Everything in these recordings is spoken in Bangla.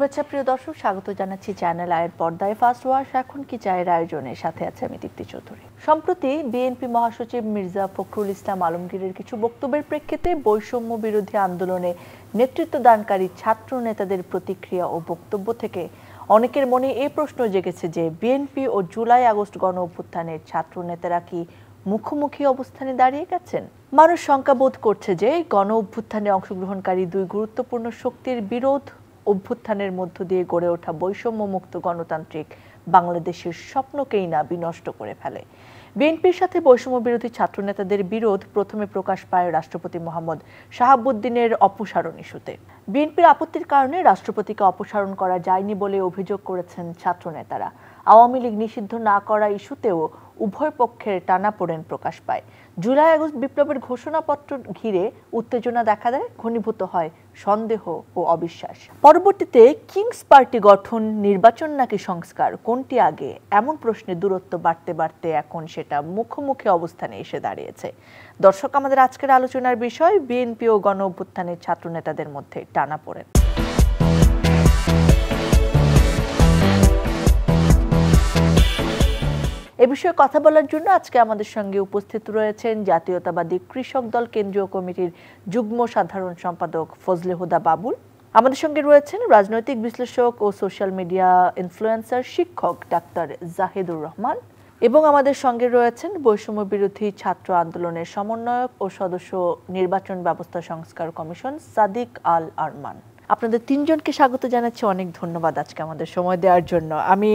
শুভেচ্ছা প্রিয় দর্শক, স্বাগত জানাচ্ছি চ্যানেল আয়ের পর্দায় ফার্স্ট ওয়াশ এখন কি চায়ের আয়োজনের সাথে আছে আমি দীপ্তি চৌধুরী। সম্প্রতি বিএনপি মহাসচিব মির্জা ফখরুল ইসলাম আলমগীরের কিছু বক্তব্যের প্রেক্ষিতে বৈষম্য বিরোধী আন্দোলনে নেতৃত্ব দানকারী ছাত্র নেতাদের প্রতিক্রিয়া ও বক্তব্য থেকে অনেকের মনে এই প্রশ্ন জেগেছে যে বিএনপি ও জুলাই আগস্ট গণ অভ্যুত্থানের ছাত্র নেতারা কি মুখোমুখি অবস্থানে দাঁড়িয়ে গেছেন। মানুষ শঙ্কাবোধ করছে যে গণ অভ্যুত্থানে অংশগ্রহণকারী দুই গুরুত্বপূর্ণ শক্তির বিরোধ অভ্যুত্থানের মধ্য দিয়ে গড়ে ওঠা বৈষম্যমুক্ত গণতান্ত্রিক বাংলাদেশের স্বপ্নকেই না বিনষ্ট করে ফেলে। বিএনপির সাথে বৈষম্য বিরোধী ছাত্র নেতাদের বিরোধ প্রথমে প্রকাশ পায় রাষ্ট্রপতি মোহাম্মদ শাহাবুদ্দিনের অপসারণ ইস্যুতে। বিএনপির আপত্তির কারণে রাষ্ট্রপতিকে অপসারণ করা যায়নি বলে অভিযোগ করেছেন ছাত্র নেতারা। আওয়ামী লীগ নিষিদ্ধ না করা ইস্যুতেও উভয় পক্ষের টানাপোড়েন প্রকাশ পায়। জুলাই আগস্ট বিপ্লবের ঘোষণাপত্র ঘিরে উত্তেজনা দেখা দেয়, ঘনীভূত হয় সন্দেহ ও অবিশ্বাস। পরবর্তীতে কিংস পার্টি গঠন, নির্বাচন নাকি সংস্কার, কোনটি আগে, এমন প্রশ্নে দূরত্ব বাড়তে বাড়তে এখন সেটা মুখোমুখি অবস্থানে এসে দাঁড়িয়েছে। দর্শক, আমাদের আজকের আলোচনার বিষয় বিএনপি ও গণ অভ্যুত্থানের ছাত্র নেতাদের মধ্যে টানাপোড়েন। এ বিষয়ে কথা বলার জন্য আজকে আমাদের সঙ্গে উপস্থিত রয়েছেন জাতীয়তাবাদী কৃষক দল কেন্দ্রীয় কমিটির যুগ্ম সাধারণ সম্পাদক ফজলে হুদা বাবুল। আমাদের সঙ্গে রয়েছেন রাজনৈতিক বিশ্লেষক ও সোশ্যাল মিডিয়া ইনফ্লুয়েন্সার শিক্ষক ডাক্তার জাহিদুর রহমান, এবং আমাদের সঙ্গে রয়েছেন বৈষম্য বিরোধী ছাত্র আন্দোলনের সমন্বয়ক ও সদস্য নির্বাচন ব্যবস্থা সংস্কার কমিশন সাদিক আল আরমান। আপনাদের তিনজনকে স্বাগত জানাচ্ছি, অনেক ধন্যবাদ আজকে আমাদের সময় দেওয়ার জন্য। আমি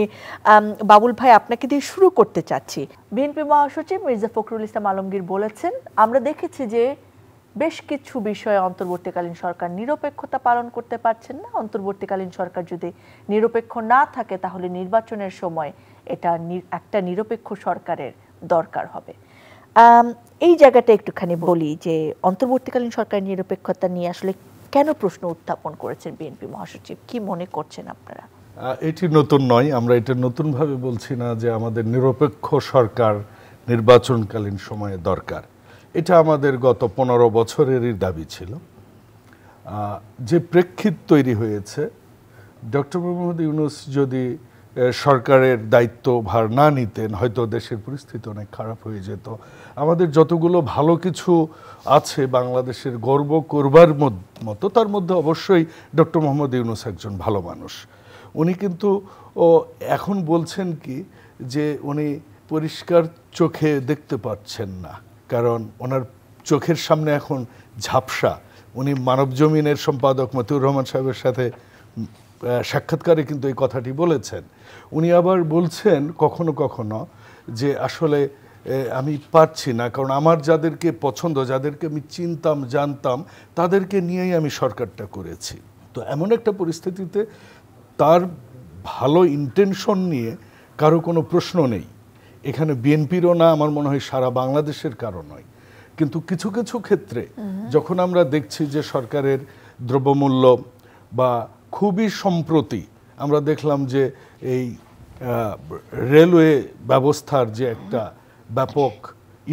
বাবুল ভাই আপনাকে দিয়ে শুরু করতে চাচ্ছি। বিএনপি মহাসচিব মির্জা ফখরুল ইসলাম আলমগীর বলেছেন, আমরা দেখেছি যে বেশ কিছু বিষয়ে অন্তর্বর্তীকালীন সরকার নিরপেক্ষতা পালন করতে পারছেন না। অন্তর্বর্তীকালীন সরকার যদি নিরপেক্ষ না থাকে তাহলে নির্বাচনের সময় এটা একটা নিরপেক্ষ সরকারের দরকার হবে। এই জায়গাটা একটুখানি বলি যে অন্তর্বর্তীকালীন সরকারের নিরপেক্ষতা নিয়ে আসলে কেন প্রশ্ন উত্থাপন করেছেন বিএনপি মহাসচিব, কি মনে করছেন আপনারা? এটি নতুন নয়, আমরা এটা নতুনভাবে বলছি না যে আমাদের নিরপেক্ষ সরকার নির্বাচনকালীন সময়ে দরকার। এটা আমাদের গত 15 বছরেরই দাবি ছিল। যে প্রেক্ষিত তৈরি হয়েছে, ডক্টর মোহাম্মদ ইউনূস যদি সরকারের দায়িত্বভার না নিতেন হয়তো দেশের পরিস্থিতি অনেক খারাপ হয়ে যেত। আমাদের যতগুলো ভালো কিছু আছে বাংলাদেশের গর্ব করবার মতো, তার মধ্যে অবশ্যই ডক্টর মোহাম্মদ ইউনূস একজন ভালো মানুষ। উনি কিন্তু এখন বলছেন কি যে উনি পরিষ্কার চোখে দেখতে পাচ্ছেন না, কারণ ওনার চোখের সামনে এখন ঝাপসা। উনি মানবজমিনের সম্পাদক মতিউর রহমান সাহেবের সাথে সাক্ষাৎকারে কিন্তু এই কথাটি বলেছেন। উনি আবার বলছেন কখনো কখনো যে আসলে আমি পারছি না, কারণ আমার যাদেরকে পছন্দ, যাদেরকে আমি চিনতাম জানতাম, তাদেরকে নিয়েই আমি সরকারটা করেছি। তো এমন একটা পরিস্থিতিতে তার ভালো ইন্টেনশন নিয়ে কারো কোনো প্রশ্ন নেই। এখানে বিএনপিরও না, আমার মনে হয় সারা বাংলাদেশের কারো নয়। কিন্তু কিছু কিছু ক্ষেত্রে যখন আমরা দেখছি যে সরকারের দ্রব্যমূল্য বা খুবই সম্প্রতি আমরা দেখলাম যে এই রেলওয়ে ব্যবস্থার যে একটা ব্যাপক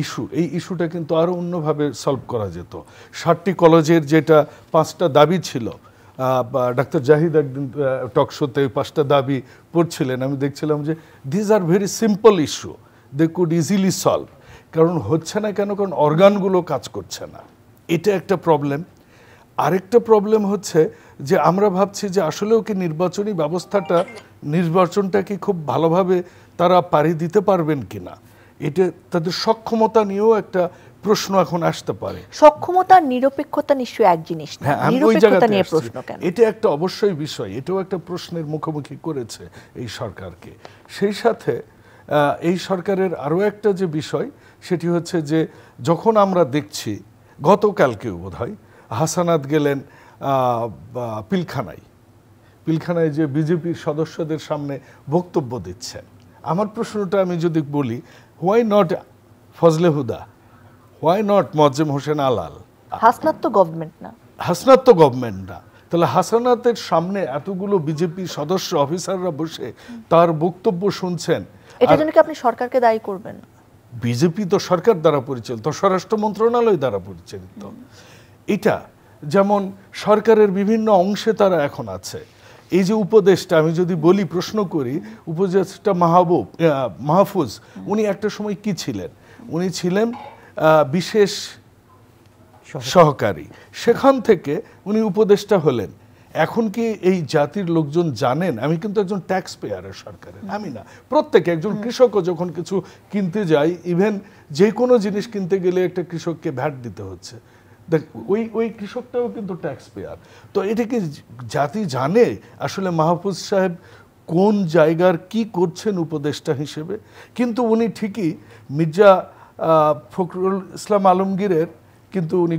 ইস্যু, এই ইস্যুটা কিন্তু আরও অন্যভাবে সলভ করা যেত। 60টি কলেজের যেটা 5টা দাবি ছিল, ডাক্তার জাহিদ একদিন টকশোতে 5টা দাবি পড়ছিলেন, আমি দেখছিলাম যে these are very simple issue, they could easily solve. কারণ হচ্ছে না কেন? কারণ অর্গানগুলো কাজ করছে না, এটা একটা প্রবলেম। আরেকটা প্রবলেম হচ্ছে যে আমরা ভাবছি যে আসলেও কি নির্বাচনী ব্যবস্থাটা, নির্বাচনটা কি খুব ভালোভাবে তারা পাড়ি দিতে পারবেন কিনা, এটা তাদের সক্ষমতা নিয়েও একটা প্রশ্ন এখন আসতে পারে। সক্ষমতা নিরপেক্ষতা নিশ্চয়ই এক জিনিস না, নিরপেক্ষতা নিয়ে প্রশ্ন কেন? এটা একটা অবশ্যই বিষয়, এটাও একটা প্রশ্নের মুখোমুখি করেছে এই সরকারকে। সেই সাথে এই সরকারের আরও একটা যে বিষয়, সেটি হচ্ছে যে যখন আমরা দেখছি গতকালকেও বোধহয় হাসানাত গেলেন পিলখানায় যে বিজেপির সদস্যদের সামনে বক্তব্য দিচ্ছেন। আমার প্রশ্নটা আমি যদি বলি, why not Fazle Huda, why not Mozammel Hossain Alal? Hasnat তো গভর্নমেন্ট না। হাসনাত তো গভর্নমেন্ট না, তাহলে হাসানাতের সামনে এতগুলো বিজেপি সদস্য অফিসাররা বসে তার বক্তব্য শুনছেন, এটার জন্য কি আপনি সরকারকে দায়ী করবেন? বিজেপি তো সরকার দ্বারা পরিচালিত, স্বরাষ্ট্র মন্ত্রণালয় দ্বারা পরিচালিত। এটা যেমন সরকারের বিভিন্ন অংশে তারা এখন আছে, এই যে উপদেষ্টা, আমি যদি বলি, প্রশ্ন করি, উপদেষ্টা মাহফুজ উনি একটা সময় কি ছিলেন? উনি ছিলেন বিশেষ সহকারী, সেখান থেকে উনি উপদেষ্টা হলেন। এখন কি এই জাতির লোকজন জানেন? আমি কিন্তু একজন ট্যাক্স পেয়ারের সরকারের, আমি না, প্রত্যেকে, একজন কৃষকও যখন কিছু কিনতে যায়, ইভেন যে কোনো জিনিস কিনতে গেলে একটা কৃষককে ভ্যাট দিতে হচ্ছে, ওই কৃষকটাও কিন্তু ট্যাক্স পেয়ার। তো এটা কি জাতি জানে আসলে মাহফুজ সাহেব কোন জায়গার কি করছেন উপদেষ্টা হিসেবে? কিন্তু উনি ঠিকই মির্জা ফখরুল ইসলাম আলমগীরের কিন্তু উনি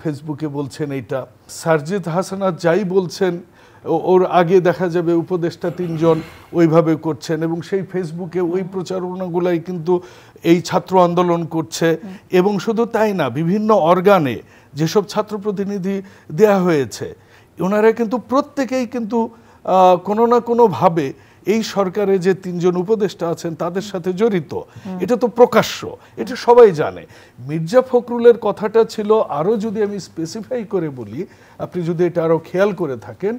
ফেসবুকে বলছেন এইটা, সারজিদ হাসানাত যাই বলছেন ওর আগে দেখা যাবে উপদেষ্টা 3 জন ওইভাবে করছেন, এবং সেই ফেসবুকে ওই প্রচারণাগুলাই কিন্তু এই ছাত্র আন্দোলন করছে। এবং শুধু তাই না, বিভিন্ন অর্গানে যেসব ছাত্র প্রতিনিধি দেয়া হয়েছে, ওনারা কিন্তু প্রত্যেকেই কিন্তু কোনো না কোনোভাবে এই সরকারে যে 3 জন উপদেষ্টা আছেন তাদের সাথে জড়িত। এটা তো প্রকাশ্য, এটা সবাই জানে। মির্জা ফখরুলের কথাটা ছিল, আরও যদি আমি স্পেসিফাই করে বলি, আপনি যদি এটা আরও খেয়াল করে থাকেন,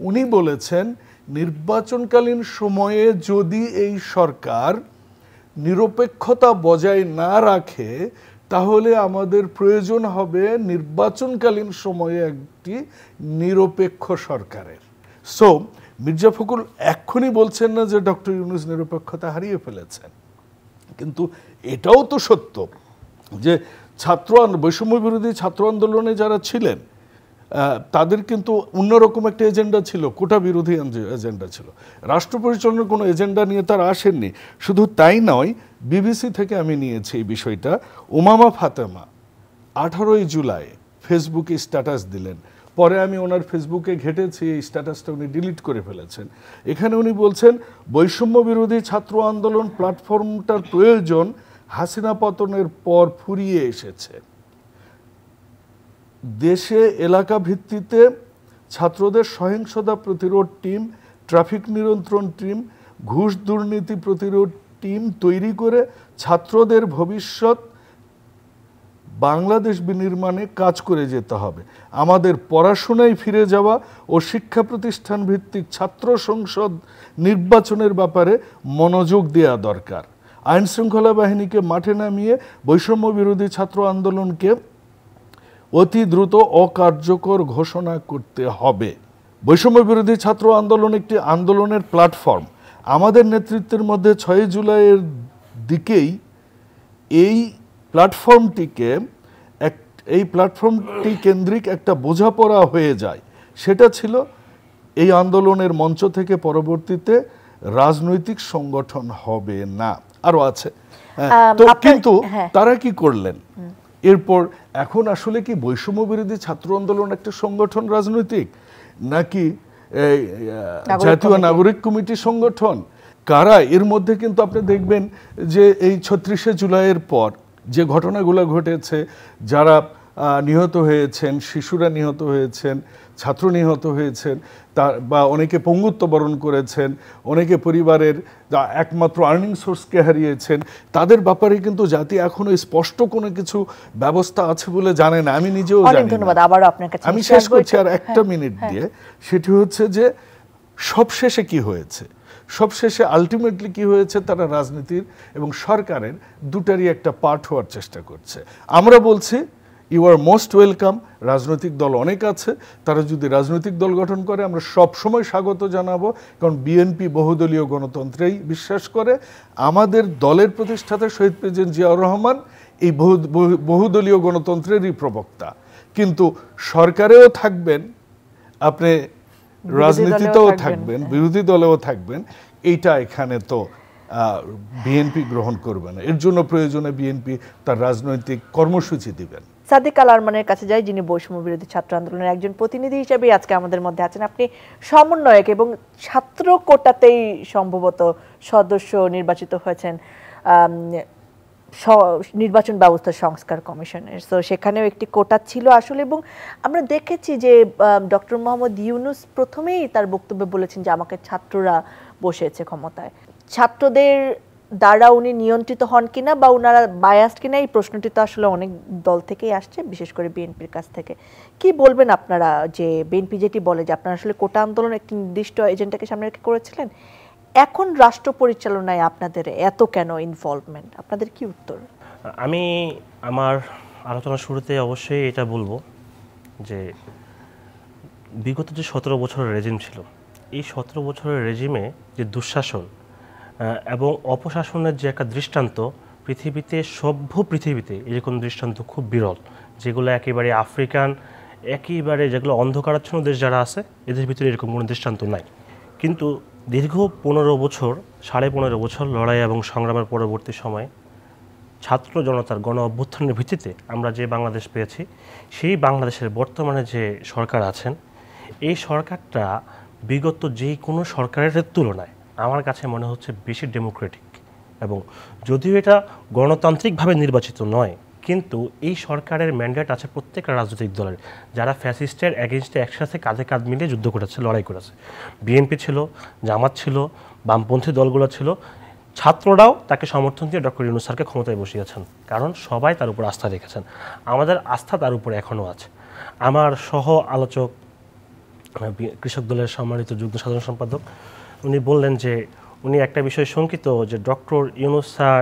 উনি বলেছেন নির্বাচনকালীন সময়ে যদি এই সরকার নিরপেক্ষতা বজায় না রাখে, তাহলে আমাদের প্রয়োজন হবে নির্বাচনকালীন সময়ে একটি নিরপেক্ষ সরকারের। সো মির্জা ফখরুল এক্ষুনি বলছেন না যে ডক্টর ইউনূস নিরপেক্ষতা হারিয়ে ফেলেছেন, কিন্তু এটাও তো সত্য যে বৈষম্য বিরোধী ছাত্র আন্দোলনে যারা ছিলেন তাদের কিন্তু অন্যরকম একটা এজেন্ডা ছিল, কোটা বিরোধী এজেন্ডা ছিল। রাষ্ট্র পরিচালনার কোনো এজেন্ডা নিয়ে তারা আসেননি। শুধু তাই নয়, বিবিসি থেকে আমি নিয়েছি এই বিষয়টা, উমামা ফাতেমা 18ই জুলাই ফেসবুকে স্ট্যাটাস দিলেন, পরে আমি ওনার ফেসবুকে ঘেটেছি, এই স্ট্যাটাসটা উনি ডিলিট করে ফেলেছেন। এখানে উনি বলছেন বৈষম্য বিরোধী ছাত্র আন্দোলন প্ল্যাটফর্মটার প্রয়োজন হাসিনা পতনের পর ফুরিয়ে এসেছে। দেশে এলাকা ভিত্তিতে ছাত্রদের সহিংসতা প্রতিরোধ টিম, ট্রাফিক নিয়ন্ত্রণ টিম, ঘুষ দুর্নীতি প্রতিরোধ টিম তৈরি করে ছাত্রদের ভবিষ্যৎ বাংলাদেশ বিনির্মাণে কাজ করে যেতে হবে। আমাদের পড়াশোনায় ফিরে যাওয়া ও শিক্ষা প্রতিষ্ঠান ভিত্তিক ছাত্র সংসদ নির্বাচনের ব্যাপারে মনোযোগ দেওয়া দরকার। আইন শৃঙ্খলা বাহিনীকে মাঠে নামিয়ে বৈষম্য বিরোধী ছাত্র আন্দোলনকে অতি দ্রুত অকার্যকর ঘোষণা করতে হবে। বৈষম্য বিরোধী ছাত্র আন্দোলন একটি আন্দোলনের প্ল্যাটফর্ম। আমাদের নেতৃত্বের মধ্যে 6 জুলাইয়ের দিকেই এই প্ল্যাটফর্মটি কেন্দ্রিক একটা বোঝাপড়া হয়ে যায়। সেটা ছিল এই আন্দোলনের মঞ্চ থেকে পরবর্তীতে রাজনৈতিক সংগঠন হবে না। আরো আছে, তো কিন্তু তারা কি করলেন এরপর? এখন আসলে কি বৈষম্য বিরোধী ছাত্র আন্দোলন একটা সংগঠন রাজনৈতিক, নাকি জাতীয় নাগরিক কমিটি সংগঠন? কারা এর মধ্যে? কিন্তু আপনি দেখবেন যে এই 36শে জুলাইয়ের পর যে ঘটনাগুলো ঘটেছে, যারা নিহত হয়েছেন, শিশুরা নিহত হয়েছেন, ছাত্র নিহত হয়েছেন, বা অনেকে পঙ্গুত্ব বরণ করেছেন, অনেকে পরিবারের একমাত্র আর্নিং সোর্সকে হারিয়েছেন, তাদের ব্যাপারে কিন্তু জাতি এখনো স্পষ্ট কোনো কিছু ব্যবস্থা আছে বলে জানে না। আমি নিজেও জানি না। ধন্যবাদ। আবার আপনার কাছে আমি শেষ করছি আর একটা মিনিট দিয়ে। সেটি হচ্ছে যে সবশেষে কি হয়েছে, সবশেষে আলটিমেটলি কি হয়েছে, তারা রাজনীতির এবং সরকারের দুটারই একটা পার্ট হওয়ার চেষ্টা করছে। আমরা বলছি ইউ আর মোস্ট ওয়েলকাম। রাজনৈতিক দল অনেক আছে, তারা যদি রাজনৈতিক দল গঠন করে আমরা সব সময় স্বাগত জানাবো, কারণ বিএনপি বহুদলীয় গণতন্ত্রেই বিশ্বাস করে। আমাদের দলের প্রতিষ্ঠাতা শহীদ প্রেসিডেন্ট জিয়াউর রহমান এই বহুদলীয় গণতন্ত্রেরই প্রবক্তা। কিন্তু সরকারেও থাকবেন, আপনি রাজনীতিতেও থাকবেন, বিরোধী দলেও থাকবেন, এইটা এখানে তো বিএনপি গ্রহণ করবে না। এর জন্য প্রয়োজনে বিএনপি তার রাজনৈতিক কর্মসূচি দিবেন। সাদিক আল আরমানের কাছে যাই, যিনি বৈষম্য বিরোধী ছাত্র আন্দোলনের একজন প্রতিনিধি হিসেবে আজকে আমাদের মধ্যে আছেন। আপনি সমন্বয়ক এবং ছাত্র কোটাতেই সম্ভবত সদস্য নির্বাচিত হয়েছেন নির্বাচন ব্যবস্থা সংস্কার কমিশনের। তো সেখানেও একটি কোটা ছিল আসলে, এবং আমরা দেখেছি যে ডক্টর মোহাম্মদ ইউনূস প্রথমেই তার বক্তব্যে বলেছেন যে আমাকে ছাত্ররা বসেছে ক্ষমতায়। ছাত্রদের দ্বারা উনি নিয়ন্ত্রিত হন কিনা বা ওনারা বায়াসড কিনা, এই প্রশ্নটি তো আসলে অনেক দল থেকেই আসছে, বিশেষ করে বিএনপির কাছ থেকে। কি বলবেন আপনারা যে বিএনপি যেটি বলে যে আপনারা আসলে কোটা আন্দোলন একটি নির্দিষ্ট এজেন্ডাকে সামনে রেখে করেছিলেন, এখন রাষ্ট্র পরিচালনায় আপনাদের এত কেন ইনভলভমেন্ট, আপনাদের কি উত্তর? আমি আমার আলোচনার শুরুতে অবশ্যই এটা বলবো যে বিগত যে 17 বছরের রেজিম ছিল, এই 17 বছরের রেজিমে যে দুঃশাসন এবং অপশাসনের যে একটা দৃষ্টান্ত, পৃথিবীতে সভ্য পৃথিবীতে এরকম দৃষ্টান্ত খুব বিরল, যেগুলো একেবারে আফ্রিকান, একেবারে যেগুলো অন্ধকারাচ্ছন্ন দেশ যারা আছে এদের ভিতরে এরকম কোনো দৃষ্টান্ত নাই। কিন্তু দীর্ঘ 15 বছর, 15.5 বছর লড়াই এবং সংগ্রামের পরবর্তী সময়ে ছাত্র জনতার গণ অভ্যুত্থানের ভিত্তিতে আমরা যে বাংলাদেশ পেয়েছি, সেই বাংলাদেশের বর্তমানে যে সরকার আছেন, এই সরকারটা বিগত যে কোনো সরকারের তুলনায় আমার কাছে মনে হচ্ছে বেশি ডেমোক্রেটিক। এবং যদিও এটা গণতান্ত্রিকভাবে নির্বাচিত নয়, কিন্তু এই সরকারের ম্যান্ডেট আছে প্রত্যেকটা রাজনৈতিক দলের, যারা ফ্যাসিস্টের এগেনস্টে একসাথে কাঁধে কাঁধ মিলিয়ে যুদ্ধ করেছে, লড়াই করেছে। বিএনপি ছিল, জামাত ছিল, বামপন্থী দলগুলো ছিল, ছাত্ররাও তাকে সমর্থন দিয়ে ডক্টর ইউনূস স্যারকে ক্ষমতায় বসিয়েছেন, কারণ সবাই তার উপর আস্থা রেখেছেন। আমাদের আস্থা তার উপরে এখনও আছে। আমার সহ আলোচক কৃষক দলের সম্মানিত যুগ্ম সাধারণ সম্পাদক উনি বললেন যে উনি একটা বিষয় শঙ্কিত যে ডক্টর ইউনূস স্যার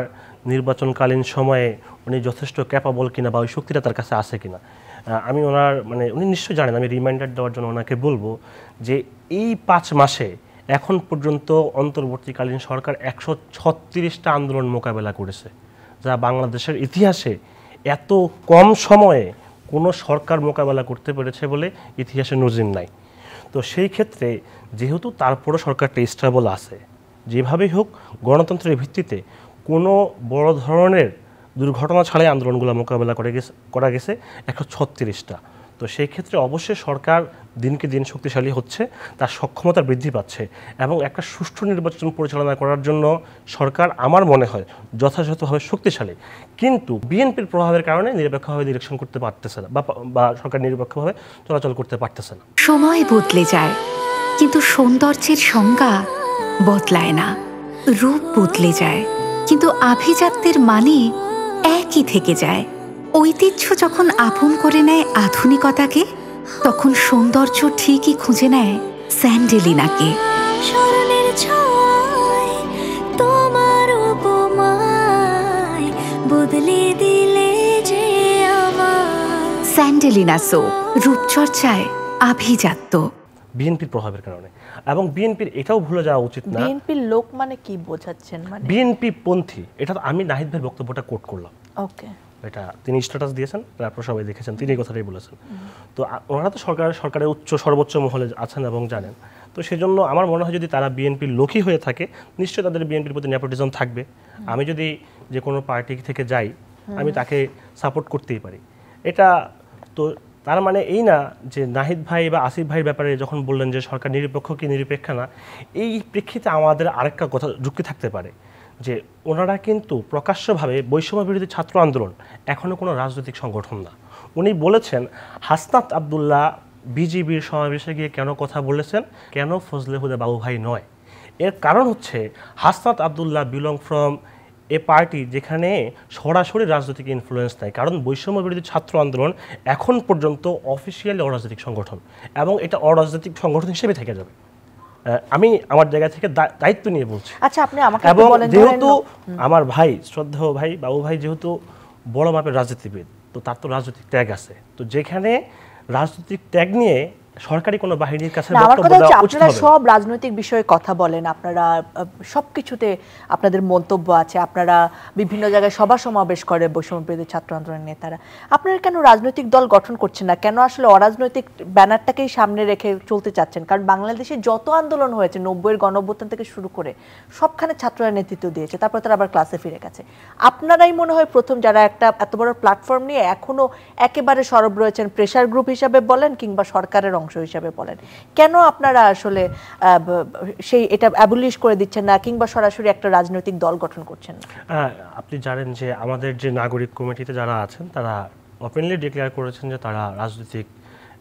নির্বাচনকালীন সময়ে উনি যথেষ্ট ক্যাপাবল কিনা বা ওই শক্তিটা তার কাছে আছে কিনা। আমি ওনার উনি নিশ্চয়ই জানেন, আমি রিমাইন্ডার দেওয়ার জন্য ওনাকে বলবো যে এই 5 মাসে এখন পর্যন্ত অন্তর্বর্তীকালীন সরকার 136টা আন্দোলন মোকাবেলা করেছে, যা বাংলাদেশের ইতিহাসে এত কম সময়ে কোনো সরকার মোকাবেলা করতে পেরেছে বলে ইতিহাসে নজির নাই। তো সেই ক্ষেত্রে যেহেতু তারপরও সরকারটা স্টেবল আছে, যেভাবেই হোক গণতন্ত্রের ভিত্তিতে কোনো বড় ধরনের দুর্ঘটনা ছাড়াই আন্দোলনগুলো মোকাবেলা করা গেছে 136টা। তো সেই ক্ষেত্রে অবশ্যই সরকার দিনকে দিন শক্তিশালী হচ্ছে, তার সক্ষমতা বৃদ্ধি পাচ্ছে, এবং একটা সুষ্ঠু নির্বাচন পরিচালনা করার জন্য সরকার আমার মনে হয় যথাযথভাবে শক্তিশালী। কিন্তু বিএনপির প্রভাবের কারণে নিরপেক্ষভাবে ইলেকশন করতে পারতেছে না, বা সরকার নিরপেক্ষভাবে চলাচল করতে পারতেছে না। সময় বদলে যায়, কিন্তু সৌন্দর্যের সংজ্ঞা বদলায় না। রূপ বদলে যায়, কিন্তু আভিজাত্যের মানে একই থেকে যায়। ঐতিহ্য যখন আপন করে নেয় আধুনিকতাকে, তখন সৌন্দর্য ঠিকই খুঁজে নেয় স্যান্ডেলিনাকে। স্মরণের ছয় তোমার উপমায় বদলে দিলে যে আমার। স্যান্ডেলিনা সো, রূপচর্চায় আভিজাত্য। বিএনপির প্রভাবের কারণে, এবং বিএনপির এটাও ভুলে যাওয়া উচিত না। বিএনপির লোক মানে কি বোঝাচ্ছেন? মানে বিএনপি পন্থী, এটা আমি নাহিদ ভাইয়ের বক্তব্যটা কোট করলাম। ওকে, এটা তিনি স্ট্যাটাস দিয়েছেন, আপনারা সবাই দেখেছেন, তিনি এই কথাটাই বলেছেন। তো ওনারা তো সরকারের সর্বোচ্চ মহলে আছেন এবং জানেন। তো সেজন্য আমার মনে হয় যদি তারা বিএনপির লোকই হয়ে থাকে, নিশ্চয়ই তাদের বিএনপির প্রতি নেপোটিজম থাকবে। আমি যদি যে কোনো পার্টি থেকে যাই, আমি তাকে সাপোর্ট করতেই পারি। এটা তো তার মানে এই না যে নাহিদ ভাই বা আসিফ ভাইয়ের ব্যাপারে যখন বললেন যে সরকার নিরপেক্ষ কি নিরপেক্ষ না, এই প্রেক্ষিতে আমাদের আরেকটা কথা যুক্তি থাকতে পারে যে ওনারা কিন্তু প্রকাশ্যভাবে বৈষম্য বিরোধী ছাত্র আন্দোলন এখনও কোনো রাজনৈতিক সংগঠন না। উনি বলেছেন হাসনাত আবদুল্লাহ বিজিবির সমাবেশে গিয়ে কেন কথা বলেছেন, কেন ফজলে হুদা বাবু ভাই নয়। এর কারণ হচ্ছে Hasnat Abdullah belong from a party যেখানে সরাসরি রাজনৈতিক ইনফ্লুয়েন্স নাই, কারণ বৈষম্য বিরোধী ছাত্র আন্দোলন এখন পর্যন্ত অফিসিয়ালি অরাজনৈতিক সংগঠন, এবং এটা অরাজনৈতিক সংগঠন হিসেবে থেকে যাবে। আমি আমার জায়গা থেকে দায়িত্ব নিয়ে বলছি। আচ্ছা, আপনি আমাকে এবং বলেন, যেহেতু আমার ভাই, শ্রদ্ধেয় ভাই বাবু ভাই যেহেতু বড় মাপের রাজনীতিবিদ, তো তার তো রাজনৈতিক ত্যাগ আছে। তো যেখানে রাজনৈতিক ত্যাগ নিয়ে সরকারি কোনো বাহিনীর কাছে বক্তব্য দেওয়া উচিত হবে। আপনারা সব রাজনৈতিক বিষয়ে কথা বলেন, আপনারা সবকিছুতে আপনাদের মন্তব্য আছে, আপনারা বিভিন্ন জায়গায় সভা সমাবেশ করে বৈষম্য বিরোধী ছাত্র আন্দোলনের নেতারা। আপনারা কেন রাজনৈতিক দল গঠন করছেন না? কেন আসলে অরাজনৈতিক ব্যানারটাকেই সামনে রেখে চলতে চাচ্ছেন? কারণ বাংলাদেশে যত আন্দোলন হয়েছে 90-এর গণঅভ্যুত্থান থেকে শুরু করে সবখানে ছাত্ররা নেতৃত্ব দিয়েছে, তারপর তারা আবার ক্লাসে ফিরে গেছে। আপনারাই মনে হয় প্রথম যারা একটা এত বড় প্ল্যাটফর্ম নিয়ে এখনো একেবারে সরব রয়েছেন, প্রেশার গ্রুপ হিসাবে বলেন কিংবা সরকারের অংশ হিসাবে বলেন। কেন আপনারা আসলে সেই এটা অ্যাবলিশ করে দিচ্ছেন না কিংবা সরাসরি একটা রাজনৈতিক দল গঠন করছেন না? আপনি জানেন যে আমাদের যে নাগরিক কমিটিতে যারা আছেন তারা ওপেনলি ডিক্লেয়ার করেছেন যে তারা রাজনৈতিক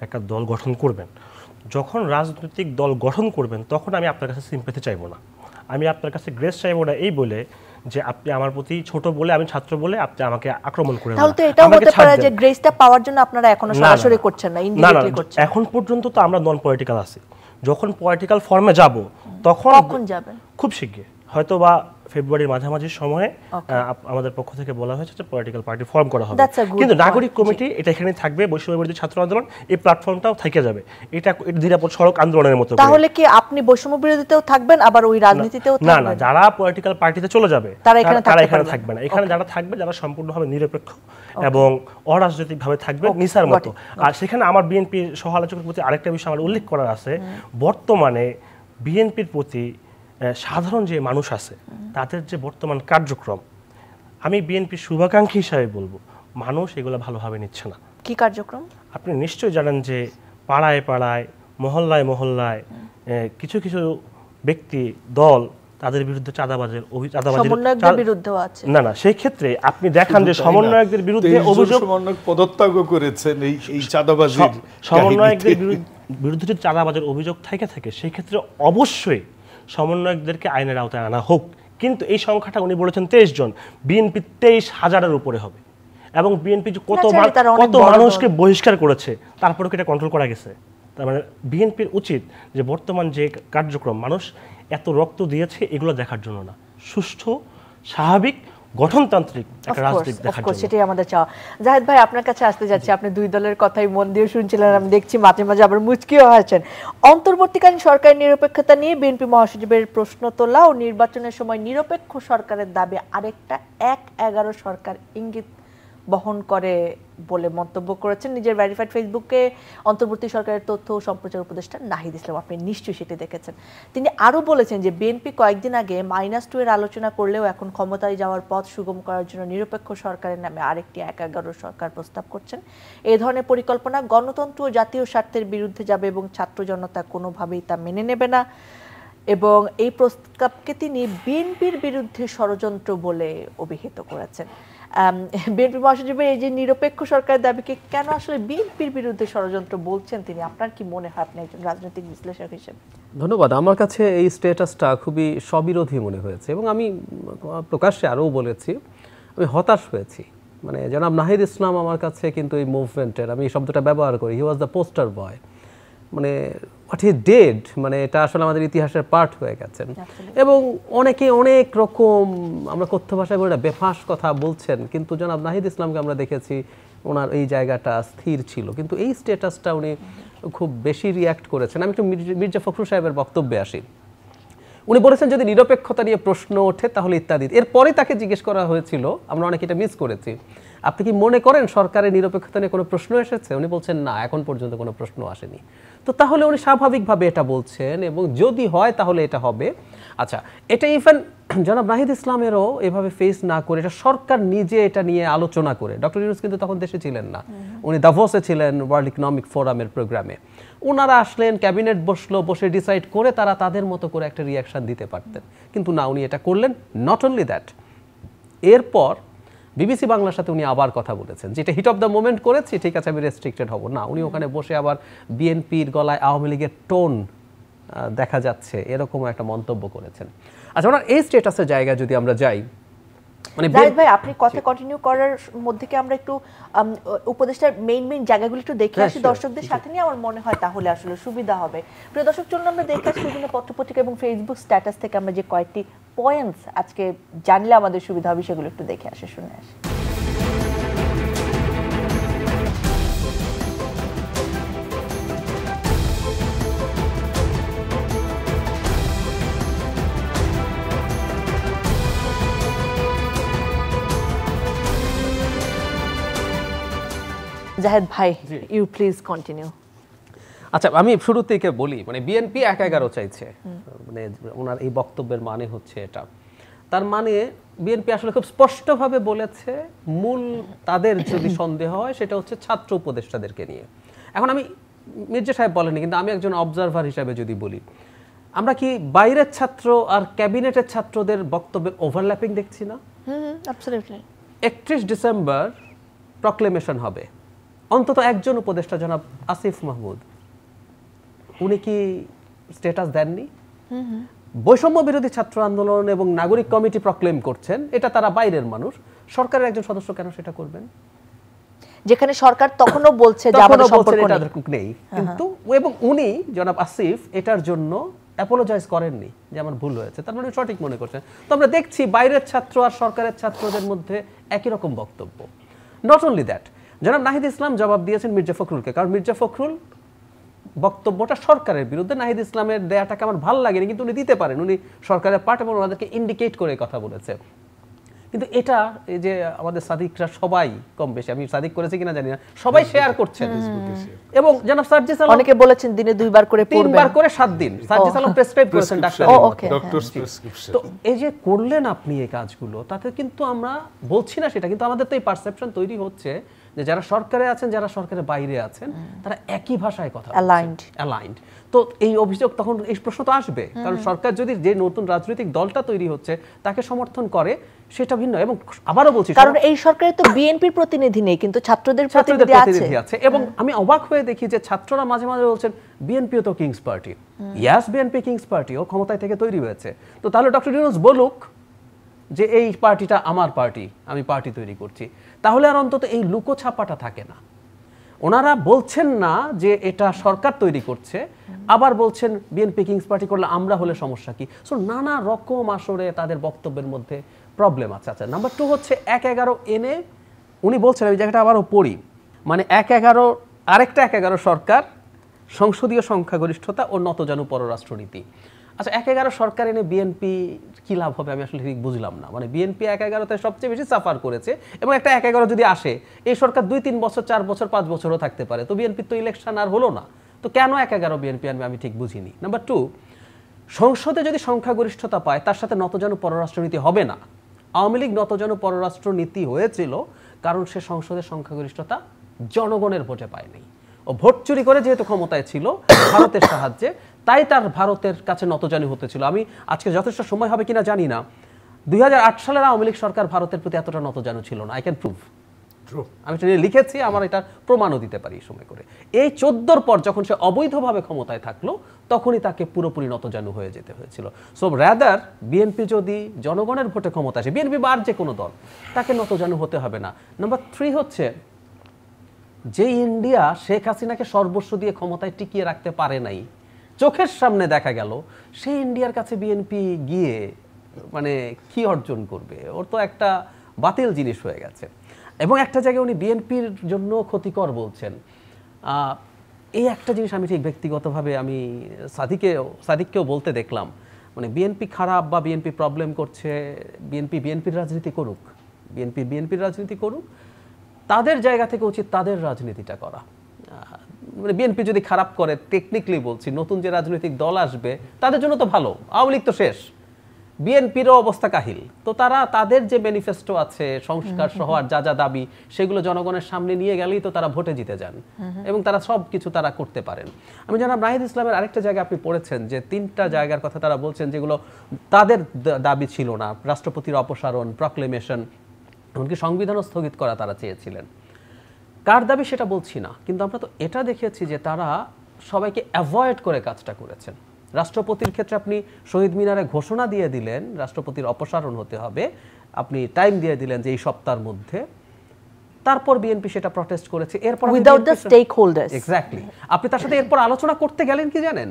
একটা দল গঠন করবেন। যখন রাজনৈতিক দল গঠন করবেন তখন আমি আপনার কাছে সিম্প্যাথি চাইবো না, আমি আপনার কাছে গ্রেস চাইবো না, এই বলে যে আপনি আমার প্রতি ছোট বলে, আমি ছাত্র বলে আপনি আমাকে আক্রমণ করে, তাহলে তো এটাও হতে পারে যে গ্রেসটা পাওয়ার জন্য আপনারা এখনো সরাসরি করছেন না, ইনডিরেক্টলি করছেন। এখন পর্যন্ত তো আমরা নন পলিটিক্যাল আছি। যখন পলিটিক্যাল ফর্মে যাব তখন, কখন যাবেন? খুব শিগগির, হয়তো বা ফেব্রুয়ারির মাঝামাঝি সময়ে আমাদের পক্ষ থেকে বলা হয়েছে যে পলিটিক্যাল পার্টি ফর্ম করা হবে। কিন্তু নাগরিক কমিটি এটা এখানে থাকবে, বৈষম্য বিরোধী ছাত্র আন্দোলন এই প্ল্যাটফর্মটাও থেকে যাবে, এটা নিরাপদ সড়ক আন্দোলনের মতো। তাহলে কি আপনি বৈষম্য বিরোধীতেও থাকবেন আবার ওই রাজনীতিতেও থাকবেন? না, যারা পলিটিক্যাল পার্টিতে চলে যাবে তারা এখানে থাকবে না। এখানে যারা থাকবে, যারা সম্পূর্ণভাবে নিরপেক্ষ এবং অরাজনৈতিকভাবে থাকবে, নিসার মতো। আর সেখানে আমার বিএনপি সহ আলোচকের প্রতি আরেকটা বিষয় আমার উল্লেখ করার আছে, বর্তমানে বিএনপির প্রতি সাধারণ যে মানুষ আছে তাদের যে বর্তমান কার্যক্রম, আমি বিএনপির শুভাকাঙ্ক্ষী হিসাবে বলবো, মানুষ এগুলো ভালোভাবে নিচ্ছে না। কি কার্যক্রম? আপনি নিশ্চয়ই জানেন যে পাড়ায় পাড়ায়, মহল্লায় মহল্লায় কিছু কিছু ব্যক্তি, দল তাদের বিরুদ্ধে চাঁদাবাজের বিরুদ্ধেও আছে। না, সেই ক্ষেত্রে আপনি দেখান যে সমন্বয়কদের বিরুদ্ধে অভিযোগ, পদত্যাগও করেছেন এই চাঁদাবাজির, সমন্বয়কদের বিরুদ্ধে যদি চাঁদাবাজের অভিযোগ থাকে সেই ক্ষেত্রে অবশ্যই সমন্বয়কদেরকে আইনের আওতায় আনা হোক। কিন্তু এই সংখ্যাটা উনি বলেছেন 23 জন, বিএনপি 23,000-এর উপরে হবে। এবং বিএনপি কত মানুষকে বহিষ্কার করেছে, তারপরে এটা কন্ট্রোল করা গেছে। তার মানে বিএনপির উচিত যে বর্তমান যে কার্যক্রম, মানুষ এত রক্ত দিয়েছে এগুলো দেখার জন্য না, সুষ্ঠু স্বাভাবিক গঠনতান্ত্রিক একটা রাজনীতি দেখার জন্য। সেটাই আমাদের চাওয়া। জাহিদ ভাই, আপনার কাছে আসতে যাচ্ছি। আপনি দুই দলের কথাই মন দিয়ে শুনছিলেন, আমি দেখছি মাঝে মাঝে আবার মুচকিও হয়েছেন। অন্তর্বর্তীকালীন সরকারের নিরপেক্ষতা নিয়ে বিএনপি মহাসচিবের প্রশ্ন তোলা ও নির্বাচনের সময় নিরপেক্ষ সরকারের দাবি আরেকটা 1-11 সরকার ইঙ্গিত বহন করে বলে মন্তব্য করেছেন নিজের ভেরিফাইড ফেসবুকে অন্তর্বর্তী সরকারের তথ্য ও সম্প্রচার উপদেষ্টা নাহিদ ইসলাম। আপনি নিশ্চয়ই সেটি দেখেছেন। তিনি আরও বলেছেন যে বিএনপি কয়েকদিন আগে -2 এর আলোচনা করলেও এখন ক্ষমতায় যাওয়ার পথ সুগম করার জন্য নিরপেক্ষ সরকারের নামে আরেকটি 1-11 সরকার প্রস্তাব করছেন। এই ধরনের পরিকল্পনা গণতন্ত্র ও জাতীয় স্বার্থের বিরুদ্ধে যাবে এবং ছাত্র জনতা কোনোভাবেই তা মেনে নেবে না। এবং এই প্রস্তাবকে তিনি বিএনপির বিরুদ্ধে ষড়যন্ত্র বলে অভিহিত করেছেন। বিএনপি মহাসচিবের এই যে নিরপেক্ষ সরকারের দাবিকে কেন আসলে বিএনপির বিরুদ্ধে ষড়যন্ত্র বলছেন তিনি, আপনার কি মনে হয় আপনি একজন রাজনৈতিক বিশ্লেষক হিসেবে? ধন্যবাদ। আমার কাছে এই স্ট্যাটাসটা খুবই স্ববিরোধী মনে হয়েছে এবং আমি প্রকাশ্যে আরও বলেছি, আমি হতাশ হয়েছি। মানে জনাব নাহিদ ইসলাম আমার কাছে কিন্তু এই মুভমেন্টের, আমি এই শব্দটা ব্যবহার করি, হি ওয়াজ দ্য পোস্টার বয়। মানে হোয়াট হি ডিড, মানে এটা আসলে আমাদের ইতিহাসের পার্ট হয়ে গেছেন। এবং অনেকে অনেক রকম, আমরা কথ্য ভাষায় বলি না, বেফাঁস কথা বলছেন, কিন্তু জনাব নাহিদ ইসলামকে আমরা দেখেছি ওনার এই জায়গাটা স্থির ছিল। কিন্তু এই স্ট্যাটাসটা উনি খুব বেশি রিয়্যাক্ট করেছেন। আমি একটু মির্জা ফখরুল সাহেবের বক্তব্যে আসি। উনি বলেছেন যদি নিরপেক্ষতা নিয়ে প্রশ্ন ওঠে তাহলে ইত্যাদি। এরপরে তাকে জিজ্ঞেস করা হয়েছিল, আমরা অনেকে এটা মিস করেছি, আপনি কি মনে করেন সরকারের নিরপেক্ষতা নিয়ে কোনো প্রশ্ন এসেছে? উনি বলছেন না, এখন পর্যন্ত কোনো প্রশ্ন আসেনি। তো তাহলে উনি স্বাভাবিকভাবে এটা বলছেন এবং যদি হয় তাহলে এটা হবে। আচ্ছা, এটা ইভেন জনাব নাহিদ ইসলামেরও এভাবে ফেস না করে, এটা সরকার নিজে এটা নিয়ে আলোচনা করে, ডক্টর ইউনূস কিন্তু তখন দেশে ছিলেন না, উনি দাভোসে ছিলেন ওয়ার্ল্ড ইকোনমিক ফোরামের প্রোগ্রামে। ওনারা আসলেন, ক্যাবিনেট বসলো, বসে ডিসাইড করে তারা তাদের মতো করে একটা রিয়াকশন দিতে পারতেন, কিন্তু না, উনি এটা করলেন। নট অনলি দ্যাট, এরপর বিবিসি বাংলার সাথে উনি আবার কথা বলেছেন, যেটা হিট অফ দ্য মোমেন্ট করেছি, ঠিক আছে আমি রেস্ট্রিক্টেড হব না। উনি ওখানে বসে আবার বিএনপির গলায় আওয়ামী লীগের টোন দেখা যাচ্ছে, এরকম একটা মন্তব্য করেছেন। আচ্ছা, ওনার এই স্ট্যাটাসের জায়গায় যদি আমরা যাই, মানে জাহিদ ভাই আপনি কথা কন্টিনিউ করার মধ্যে কি আমরা একটু উপদেষ্টার মেইন জায়গাগুলো একটু দেখে আসি দর্শকদের সাথে নিয়ে, আমার মনে হয় তাহলে আসলে সুবিধা হবে। প্রিয় দর্শক, চলুন আমরা দেখে আসি বিভিন্ন পত্রপত্রিকা এবং ফেসবুক স্ট্যাটাস থেকে আমরা যে কয়েকটি পয়েন্টস আজকে জানলে আমাদের সুবিধা হবে সেগুলো একটু দেখে আসি, শুনে আসি। জাহেদ ভাই, ইউ প্লিজ কন্টিনিউ। আচ্ছা, আমি শুরু থেকে বলি, মানে বিএনপি 1-11 চাইছে, মানে ওনার এই বক্তব্যের মানে হচ্ছে এটা, তার মানে বিএনপি আসলে খুব স্পষ্টভাবে বলেছে মূল তাদের যদি সন্দেহ হয় সেটা হচ্ছে ছাত্র উপদেষ্টাদেরকে নিয়ে। এখন আমি, মির্জা সাহেব বলেনি, কিন্তু আমি একজন অবজারভার হিসাবে যদি বলি, আমরা কি বাইরের ছাত্র আর ক্যাবিনেটের ছাত্রদের বক্তব্যের ওভারল্যাপিং দেখছি না? অ্যাবসলিউটলি। 31 ডিসেম্বর প্রক্লেমেশন হবে, অন্তত একজন উপদেষ্টা জনাব আসিফ মাহমুদ, উনি কি স্ট্যাটাস দেননি? বৈষম্য বিরোধী ছাত্র আন্দোলন এবং নাগরিক কমিটি প্রক্লেম করছেন, এটা তারা বাইরের মানুষ, সরকারের একজন সদস্য কেন সেটা করবেন? যেখানে সরকার তখনও বলছে যে আমাদের সম্পর্ক নেই, কিন্তু এবং উনি জনাব আসিফ এটার জন্য অ্যাপোলোজাইজ করেননি যে আমার ভুল হয়েছে, তার মানে সঠিক মনে করছেন। তো আমরা দেখছি বাইরের ছাত্র আর সরকারের ছাত্রদের মধ্যে একই রকম বক্তব্য। নট অনলি দ্যাট, জনাব নাহিদ ইসলাম জবাব দিয়েছেন মির্জা ফখরুলকে, কারণ মির্জা ফখরুল বক্তব্যটা সরকারের বিরুদ্ধে, নাহিদ ইসলামের দেয়াটাকে আমার ভালো লাগেনি, কিন্তু উনি দিতে পারেন, উনি সরকারের পার্ট এবং ওনাদেরকে ইন্ডিকেট করে কথা বলেছে। কিন্তু এটা এই যে আমাদের সাদিকরা সবাই কম বেশি, আমি সাদিক করেছি কিনা জানি না, সবাই শেয়ার করছেন। এবং জনাব সার্জিস আলম অনেকে বলেছেন দিনে 2 বার করে পড়বেন, 3 বার করে 7 দিন সার্জিস আলম প্রেসক্রাইব করেছেন ডক্টরস প্রেসক্রিপশন। তো এই যে করলেন আপনি এই কাজগুলো, তাতে কিন্তু আমরা বলছি না সেটা, কিন্তু আমাদের তো এই পারসেপশন তৈরি হচ্ছে যে যারা সরকারে আছেন যারা সরকারের বাইরে আছেন তারা একই ভাষায় কথা অ্যালাইন্ড। তো এই অভিযোগ তখন এই প্রশ্ন তো আসবে, কারণ সরকার যদি যে নতুন রাজনৈতিক দলটা তৈরি হচ্ছে তাকে সমর্থন করে সেটা ভিন্ন। এবং আবারও বলছি, কারণ এই সরকারে তো বিএনপির প্রতিনিধি নেই, কিন্তু ছাত্রদের প্রতিনিধি আছে। এবং আমি অবাক হয়ে দেখি যে ছাত্ররা মাঝে মাঝে বলছেন বিএনপিও তো কিংস পার্টি। ইয়াস, বিএনপি কিংস পার্টি, ও ক্ষমতায় থেকে তৈরি হয়েছে। তো তাহলে ডক্টর ইউনূস বলুক যে এই পার্টিটা আমার পার্টি, আমি পার্টি তৈরি করছি, তাহলে আর অন্তত এই লুকোছাপাটা থাকে না। ওনারা বলছেন না যে এটা সরকার তৈরি করছে, আবার বলছেন বিএনপি কিংস পার্টি করলে আমরা হলে সমস্যা কি। সো নানা রকম আসলে তাদের বক্তব্যের মধ্যে প্রবলেম আছে। আচ্ছা, নাম্বার 2 হচ্ছে 1-11 এনে উনি বলছেন, ওই জায়গাটা আবারও পড়ি, মানে 1-11 আরেকটা 1-11 সরকার, সংসদীয় সংখ্যাগরিষ্ঠতা ও নতজানু পররাষ্ট্রনীতি। আচ্ছা, 1-11 সরকার এনে বিএনপি কি লাভ হবে আমি আসলে ঠিক বুঝলাম না। মানে বিএনপি 1-11তে সবচেয়ে বেশি সাফার করেছে, এবং একটা 1-11 যদি আসে, এই সরকার 2-3 বছর 4 বছর 5 বছরও থাকতে পারে, তো বিএনপির তো ইলেকশন আর হলো না। তো কেন 1-11 বিএনপি আনবে আমি ঠিক বুঝিনি। নাম্বার 2, সংসদে যদি সংখ্যাগরিষ্ঠতা পায় তার সাথে নতজানু পররাষ্ট্রনীতি হবে না। আওয়ামী লীগ নতজানু পররাষ্ট্রনীতি হয়েছিল কারণ সে সংসদের সংখ্যাগরিষ্ঠতা জনগণের ভোটে পায়নি। ও ভোট চুরি করে যেহেতু ক্ষমতায় ছিল ভারতের সাহায্যে, তাই তার ভারতের কাছে নতজানু হতে ছিল। আমি আজকে যথেষ্ট সময় হবে কিনা জানি না, 2008 সালের আওয়ামী লীগ সরকার ভারতের প্রতি এতটা নতজানু ছিল না। আই ক্যান প্রুভ, আমি এটা লিখেছি, আমার এটা প্রমাণও দিতে পারি সময় করে। এই 14 পর যখন সে অবৈধভাবে ক্ষমতায় থাকলো তখনই তাকে পুরোপুরি নতজানু হয়ে যেতে হয়েছিল। সো রাদার বিএনপি যদি জনগণের ভোটে ক্ষমতা আসে, বিএনপি বা আর যে কোনো দল, তাকে নতজানু হতে হবে না। নাম্বার 3 হচ্ছে যে ইন্ডিয়া শেখ হাসিনাকে সর্বস্ব দিয়ে ক্ষমতায় টিকিয়ে রাখতে পারে নাই, চোখের সামনে দেখা গেল, সেই ইন্ডিয়ার কাছে বিএনপি গিয়ে মানে কি অর্জন করবে? ওর তো একটা বাতিল জিনিস হয়ে গেছে। এবং একটা জায়গায় উনি বিএনপির জন্য ক্ষতিকর বলছেন। এই একটা জিনিস আমি ঠিক ব্যক্তিগতভাবে আমি সাদিককেও বলতে দেখলাম, মানে বিএনপি খারাপ বা বিএনপি প্রবলেম করছে, বিএনপির রাজনীতি করুক, বিএনপির রাজনীতি করুক, তাদের জায়গা থেকে উচিত তাদের রাজনীতিটা করা। মানে বিএনপি যদি খারাপ করে, টেকনিক্যালি বলছি, নতুন যে রাজনৈতিক দল আসবে তাদের জন্য তো ভালো, আওয়ামী লীগ তো শেষ, বিএনপিরও অবস্থা কাহিল। তো তারা তাদের যে ম্যানিফেস্টো আছে সংস্কার সহ আর যা যা দাবি, সেগুলো জনগণের সামনে নিয়ে গেলেই তো তারা ভোটে জিতে যান, এবং তারা সব কিছু তারা করতে পারেন। আমি জানাব নাহিদ ইসলামের আরেকটা জায়গা আপনি পড়েছেন যে 3টা জায়গার কথা তারা বলছেন যেগুলো তাদের দাবি ছিল না, রাষ্ট্রপতির অপসারণ, প্রক্লেমেশন, এমনকি সংবিধানও স্থগিত করা তারা চেয়েছিলেন। কার দাবি সেটা বলছি না, কিন্তু আমরা তো এটা দেখেছি যে তারা সবাইকে অ্যাভয়েড করে কাজটা করেছেন। রাষ্ট্রপতির ক্ষেত্রে আপনি শহীদ মিনারে ঘোষণা দিয়ে দিলেন রাষ্ট্রপতির অপসারণ হতে হবে, আপনি টাইম দিয়ে দিলেন যে এই সপ্তাহের মধ্যে, তারপর বিএনপি সেটা প্রটেস্ট করেছে। এরপর without the stakeholders, exactly, আপনি তার সাথে এরপর আলোচনা করতে গেলেন কি জানেন,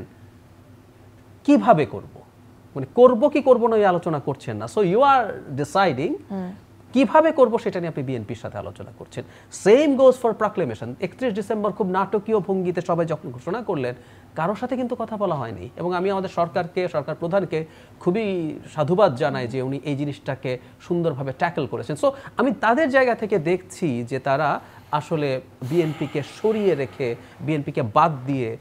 কিভাবে করব, মানে করব কি করব না এই আলোচনা করছেন না। সো ইউ আর ডিসাইডিং কিভাবে করব সেটা নিয়ে আপনি বিএনপির সাথে আলোচনা করছেন। Same goes for proclamation. 31 December খুব নাটকীয় ভঙ্গিতে সবাই যখন ঘোষণা করলেন, কারোর সাথে কিন্তু কথা বলা হয়নি। এবং আমি আমাদের সরকার প্রধানকে খুবই সাধুবাদ জানাই যে উনি এই জিনিসটাকে সুন্দরভাবে ট্যাকল করেছেন। সো আমি তাদের জায়গা থেকে দেখছি যে তারা আসলে বিএনপিকে সরিয়ে রেখে, বিএনপিকে বাদ দিয়ে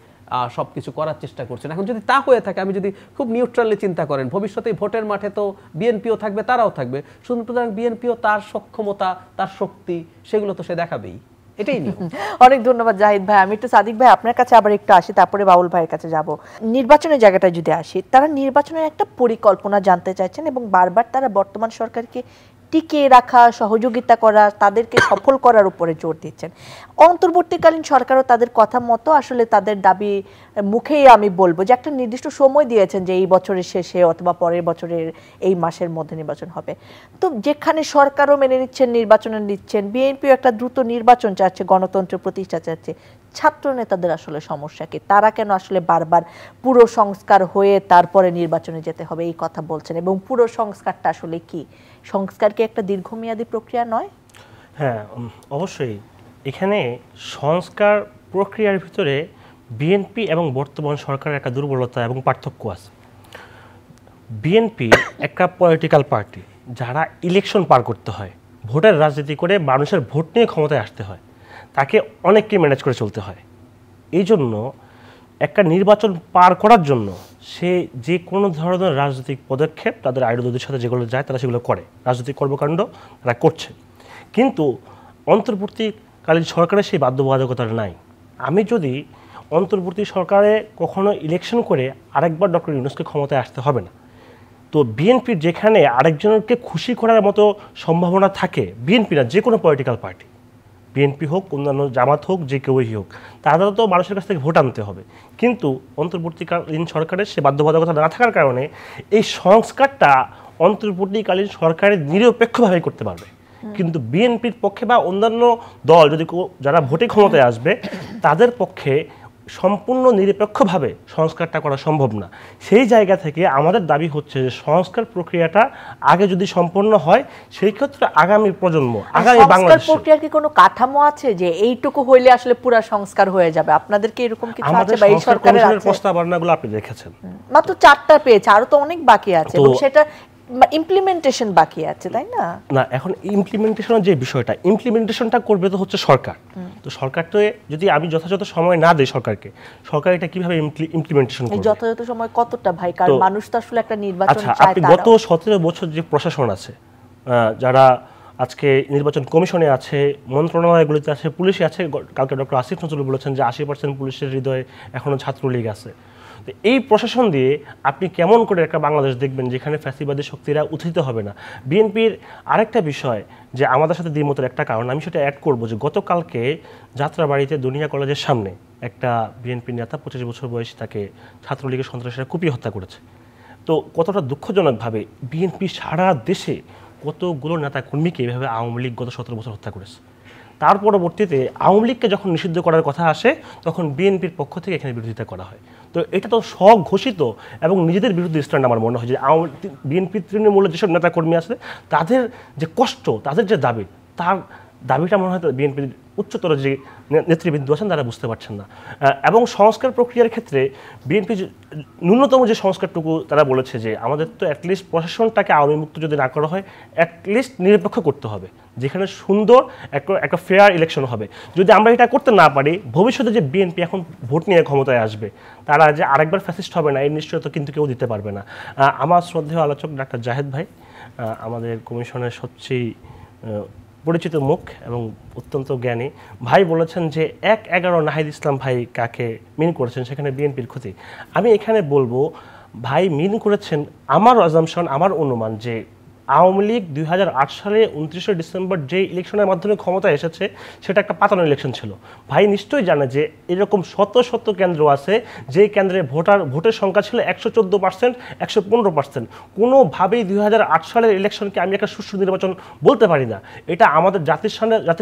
সব কিছু করার চেষ্টা করছেন। এখন যদি তা হয়ে থাকে, আমি যদি খুব নিউট্রালি চিন্তা করেন, ভবিষ্যতে ভোটের মাঠে তো বিএনপিও থাকবে, তারাও থাকবে, সুতরাং বিএনপিও তার সক্ষমতা, তার শক্তি, সেগুলো তো সে দেখাবেই। এটাই নিয়ম। অনেক ধন্যবাদ জাহিদ ভাই। আমি একটু সাদিক ভাই আপনার কাছে আবার একটু আসি, তারপরে বাউল ভাইয়ের কাছে যাব। নির্বাচনের জায়গাটা যদি আসি, তারা নির্বাচনের একটা পরিকল্পনা জানতে চাইছেন এবং বারবার তারা বর্তমান সরকারকে টিকিয়ে রাখা, সহযোগিতা করা, তাদেরকে সফল করার উপরে জোর দিচ্ছেন। অন্তর্বর্তীকালীন সরকারও তাদের কথা মতো আসলে তাদের দাবি মুখেই আমি বলবো যে একটা নির্দিষ্ট সময় দিয়েছেন যে এই বছরের শেষে অথবা পরের বছরের এই মাসের মধ্যে নির্বাচন হবে। তো যেখানে সরকারও মেনে নিচ্ছেন, নির্বাচনে নিচ্ছেন, বিএনপিও একটা দ্রুত নির্বাচন চাচ্ছে, গণতন্ত্র প্রতিষ্ঠা চাচ্ছে, ছাত্র নেতাদের আসলে সমস্যা কি? তারা কেন আসলে বারবার পুরো সংস্কার হয়ে তারপরে নির্বাচনে যেতে হবে এই কথা বলছেন? এবং পুরো সংস্কারটা আসলে কি? সংস্কার কি একটা দীর্ঘমেয়াদী প্রক্রিয়া নয়? হ্যাঁ, অবশ্যই। এখানে সংস্কার প্রক্রিয়ার ভিতরে বিএনপি এবং বর্তমান সরকারের একটা দুর্বলতা এবং পার্থক্য আছে। বিএনপি একটা পলিটিক্যাল পার্টি, যারা ইলেকশন পার করতে হয়, ভোটের রাজনীতি করে মানুষের ভোট নিয়ে ক্ষমতায় আসতে হয়, তাকে অনেককে ম্যানেজ করে চলতে হয়। এই জন্য একটা নির্বাচন পার করার জন্য সে যে কোনো ধরনের রাজনৈতিক পদক্ষেপ তাদের আইডিওলজির সাথে যেগুলো যায় তারা সেগুলো করে, রাজনৈতিক কর্মকাণ্ড তারা করছে। কিন্তু অন্তর্বর্তীকালীন সরকারের সেই বাধ্যবাধকতাটা নাই। আমি যদি অন্তর্বর্তী সরকারে কখনো ইলেকশন করে আরেকবার ডক্টর ইউনূসকে ক্ষমতায় আসতে হবে না। তো বিএনপির যেখানে আরেকজনকে খুশি করার মতো সম্ভাবনা থাকে, বিএনপি না, যে কোনো পলিটিক্যাল পার্টি, বিএনপি হোক, অন্যান্য জামাত হোক, যে কেউই হোক, তারা তো মানুষের কাছ থেকে ভোট আনতে হবে। কিন্তু অন্তর্বর্তীকালীন সরকারের সে বাধ্যবাধকতা না থাকার কারণে এই সংস্কারটা অন্তর্বর্তীকালীন সরকারের নিরপেক্ষভাবে করতে পারবে। কিন্তু বিএনপির পক্ষে বা অন্যান্য দল যদি যারা ভোটে ক্ষমতায় আসবে তাদের পক্ষে সম্পূর্ণ নিরপেক্ষভাবে সংস্কারটা করা সম্ভব না। সেই জায়গা থেকে আমাদের দাবি হচ্ছে যে সংস্কার প্রক্রিয়াটা আগে যদি সম্পন্ন হয়, সেই ক্ষেত্রে আগামী প্রজন্ম, আগামী বাংলাদেশ প্রক্রিয়ার কি কোনো কাঠামো আছে যে এইটুকু হইলে আসলে পুরো সংস্কার হয়ে যাবে? আপনাদের কি এরকম কিছু আছে বা এই সরকারের আছে? প্রস্তাবনাগুলো আপনি দেখেছেন, মাত্র 4টা পেয়েছে, আরো তো অনেক বাকি আছে এবং সেটা ইমপ্লিমেন্টেশন বাকি আছে, তাই না? না, এখন ইমপ্লিমেন্টেশনের যে বিষয়টা, ইমপ্লিমেন্টেশনটা করবে তো হচ্ছে সরকার। তো সরকারটা যদি আমি যথাযথ সময় না দেই সরকারকে, সরকার এটা কিভাবে ইমপ্লিমেন্টেশন করবে? যথাযথ সময় কতটা ভাই? কারণ মানুষ তো আসলে একটা নির্বাচন চায়। আপনি গত 17 বছর যে প্রশাসন আছে, যারা আজকে নির্বাচন কমিশনে আছে, মন্ত্রণালয়গুলিতে আছে, পুলিশে আছে, কালকে ডক্টর আসিফ নজরুল বলেছেন যে 80% পুলিশের হৃদয়ে এখনো ছাত্রলীগ আছে। এই প্রশাসন দিয়ে আপনি কেমন করে একটা বাংলাদেশ দেখবেন যেখানে ফ্যাসিবাদী শক্তিরা উত্থিত হবে না? বিএনপির আরেকটা বিষয় যে আমাদের সাথে দ্বিমতের একটা কারণ, আমি সেটা অ্যাড করবো, যে গতকালকে যাত্রাবাড়িতে দুনিয়া কলেজের সামনে একটা বিএনপি নেতা 25 বছর বয়সী, তাকে ছাত্রলীগের সন্ত্রাসীরা কুপিয়ে হত্যা করেছে। তো কতটা দুঃখজনকভাবে বিএনপি সারা দেশে কতগুলো নেতা কর্মীকে এভাবে আওয়ামী লীগ গত 17 বছর হত্যা করেছে। তার পরবর্তীতে আওয়ামী লীগকে যখন নিষিদ্ধ করার কথা আসে, তখন বিএনপির পক্ষ থেকে এখানে বিরোধিতা করা হয়। তো এটা তো স্বঘোষিত এবং নিজেদের বিরুদ্ধে স্ট্যান্ড। আমার মনে হয় যে বিএনপি তৃণমূলের যেসব নেতাকর্মী আছে তাদের যে কষ্ট, তাদের যে দাবি, তার দাবিটা মনে হয় বিএনপির উচ্চতর যে নেতৃবৃন্দ আছেন তারা বুঝতে পারছেন না। এবং সংস্কার প্রক্রিয়ার ক্ষেত্রে বিএনপি ন্যূনতম যে সংস্কারটুকু তারা বলেছে যে আমাদের তো অ্যাটলিস্ট প্রশাসনটাকে আওয়ামী মুক্ত যদি না করা হয়, অ্যাটলিস্ট নিরপেক্ষ করতে হবে, যেখানে সুন্দর একটা ফেয়ার ইলেকশন হবে। যদি আমরা এটা করতে না পারি, ভবিষ্যতে যে বিএনপি এখন ভোট নিয়ে ক্ষমতায় আসবে, তারা যে আরেকবার ফ্যাসিস্ট হবে না, এই নিশ্চয়তা কিন্তু কেউ দিতে পারবে না। আমার শ্রদ্ধেয় আলোচক ডাক্তার জাহেদ ভাই, আমাদের কমিশনের সবচেয়ে পরিচিত মুখ এবং অত্যন্ত জ্ঞানী ভাই, বলেছেন যে 1-11 নাহিদ ইসলাম ভাই কাকে মিন করেছেন, সেখানে বিএনপির ক্ষতি। আমি এখানে বলবো, ভাই মিন করেছেন, আমার অ্যাজাম্পশন, আমার অনুমান যে আওয়ামী লীগ 2008 সালে 29শে ডিসেম্বর যে ইলেকশনের মাধ্যমে ক্ষমতায় এসেছে সেটা একটা পাতানো ইলেকশন ছিল। ভাই নিশ্চয়ই জানে যে এরকম শত শত কেন্দ্র আছে যে কেন্দ্রে ভোটের সংখ্যা ছিল 114%, 115%। কোনোভাবেই 2008 সালের ইলেকশনকে আমি একটা সুষ্ঠু নির্বাচন বলতে পারি না। এটা আমাদের জাতির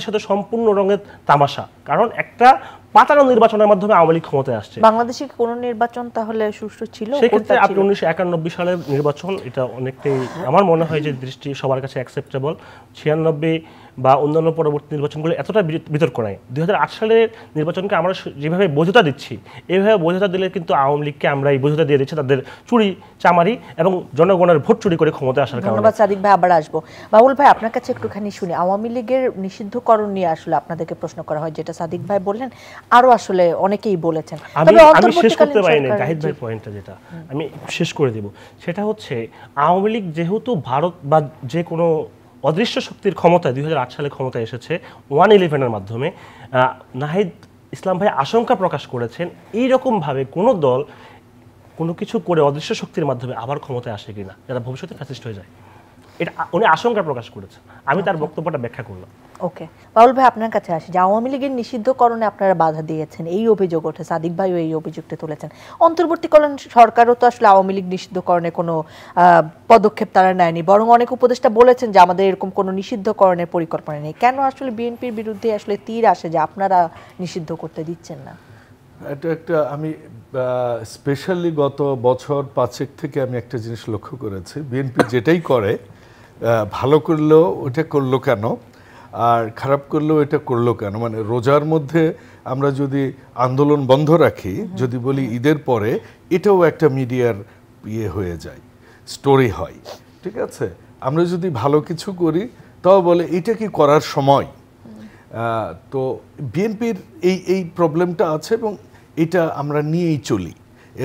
সাথে সম্পূর্ণ রঙের তামাশা। কারণ একটা পাতানো নির্বাচনের মাধ্যমে আওয়ামী লীগ ক্ষমতায় আসছে। বাংলাদেশে কোন নির্বাচন তাহলে সুষ্ঠু ছিল? সেক্ষেত্রে আপনি 1991 সালের নির্বাচন, এটা অনেকটাই আমার মনে হয় যে দৃষ্টি সবার কাছে অ্যাকসেপ্টেবল। 96 বা অন্যান্য পরবর্তী নির্বাচনগুলো এতটা বিতর্ক নাই। 2008 সালের নির্বাচনকে আমরা যেভাবে বৈধতা দিচ্ছি, এইভাবে বৈধতা দিলে কিন্তু আওয়ামী লীগকে আমরা এই বৈধতা দিয়ে দিচ্ছি তাদের চুরি চামারি এবং জনগণের ভোট চুরি করে ক্ষমতায় আসার কারণে। ধন্যবাদ সাদিক ভাই, আবার আসবো। বাবুল ভাই, আপনার কাছে একটুখানি শুনি। আওয়ামী লীগের নিষিদ্ধকরণ নিয়ে আসলে আপনাদেরকে প্রশ্ন করা হয়, যেটা সাদিক ভাই বললেন, আরো আসলে অনেকেই বলেছেন। আমি শেষ করতে পারিনি জাহিদ ভাই পয়েন্টটা, যেটা আমি শেষ করে দেব, সেটা হচ্ছে আওয়ামী লীগ যেহেতু ভারত বা যে কোনো অদৃশ্য শক্তির ক্ষমতায় 2008 সালে ক্ষমতায় এসেছে 111-এর মাধ্যমে, নাহিদ ইসলাম ভাই আশঙ্কা প্রকাশ করেছেন এইরকমভাবে কোনো দল কোনো কিছু করে অদৃশ্য শক্তির মাধ্যমে আবার ক্ষমতায় আসে কিনা, যারা ভবিষ্যতে ফ্যাসিস্ট হয়ে যায়। এটা উনি আশঙ্কা প্রকাশ করেছেন, আমি তার বক্তব্যটা ব্যাখ্যা করলাম। ওকে, বাউল ভাই আপনার কাছে আসি, যে আওয়ামী লীগের নিষিদ্ধকরণে আপনারা বাধা দিয়েছেন, এই অভিযোগ ওঠে, সাদিক ভাইও এই অভিযোগটা তুলেছেন। অন্তর্বর্তীকালীন সরকারও তো আসলে আওয়ামী লীগ নিষিদ্ধকরণে কোনো পদক্ষেপ তারা নেয়নি, বরং অনেক উপদেষ্টা বলেছেন যে আমাদের এরকম কোনো নিষিদ্ধকরণের পরিকল্পনা নেই। কেন আসলে বিএনপির বিরুদ্ধে আসলে তীর আসে যে আপনারা নিষিদ্ধ করতে দিচ্ছেন না? এটা একটা আমি স্পেশালি গত বছর 5 থেকে আমি একটা জিনিস লক্ষ্য করেছি, বিএনপি যেটাই করে ভালো করলেও ওটা করলো কেন, আর খারাপ করলেও এটা করলো কেন। মানে রোজার মধ্যে আমরা যদি আন্দোলন বন্ধ রাখি, যদি বলি ঈদের পরে, এটাও একটা মিডিয়ার ইয়ে হয়ে যায়, স্টোরি হয়, ঠিক আছে। আমরা যদি ভালো কিছু করি তাও বলে এটা কি করার সময়। তো বিএনপির এই প্রবলেমটা আছে এবং এটা আমরা নিয়েই চলি,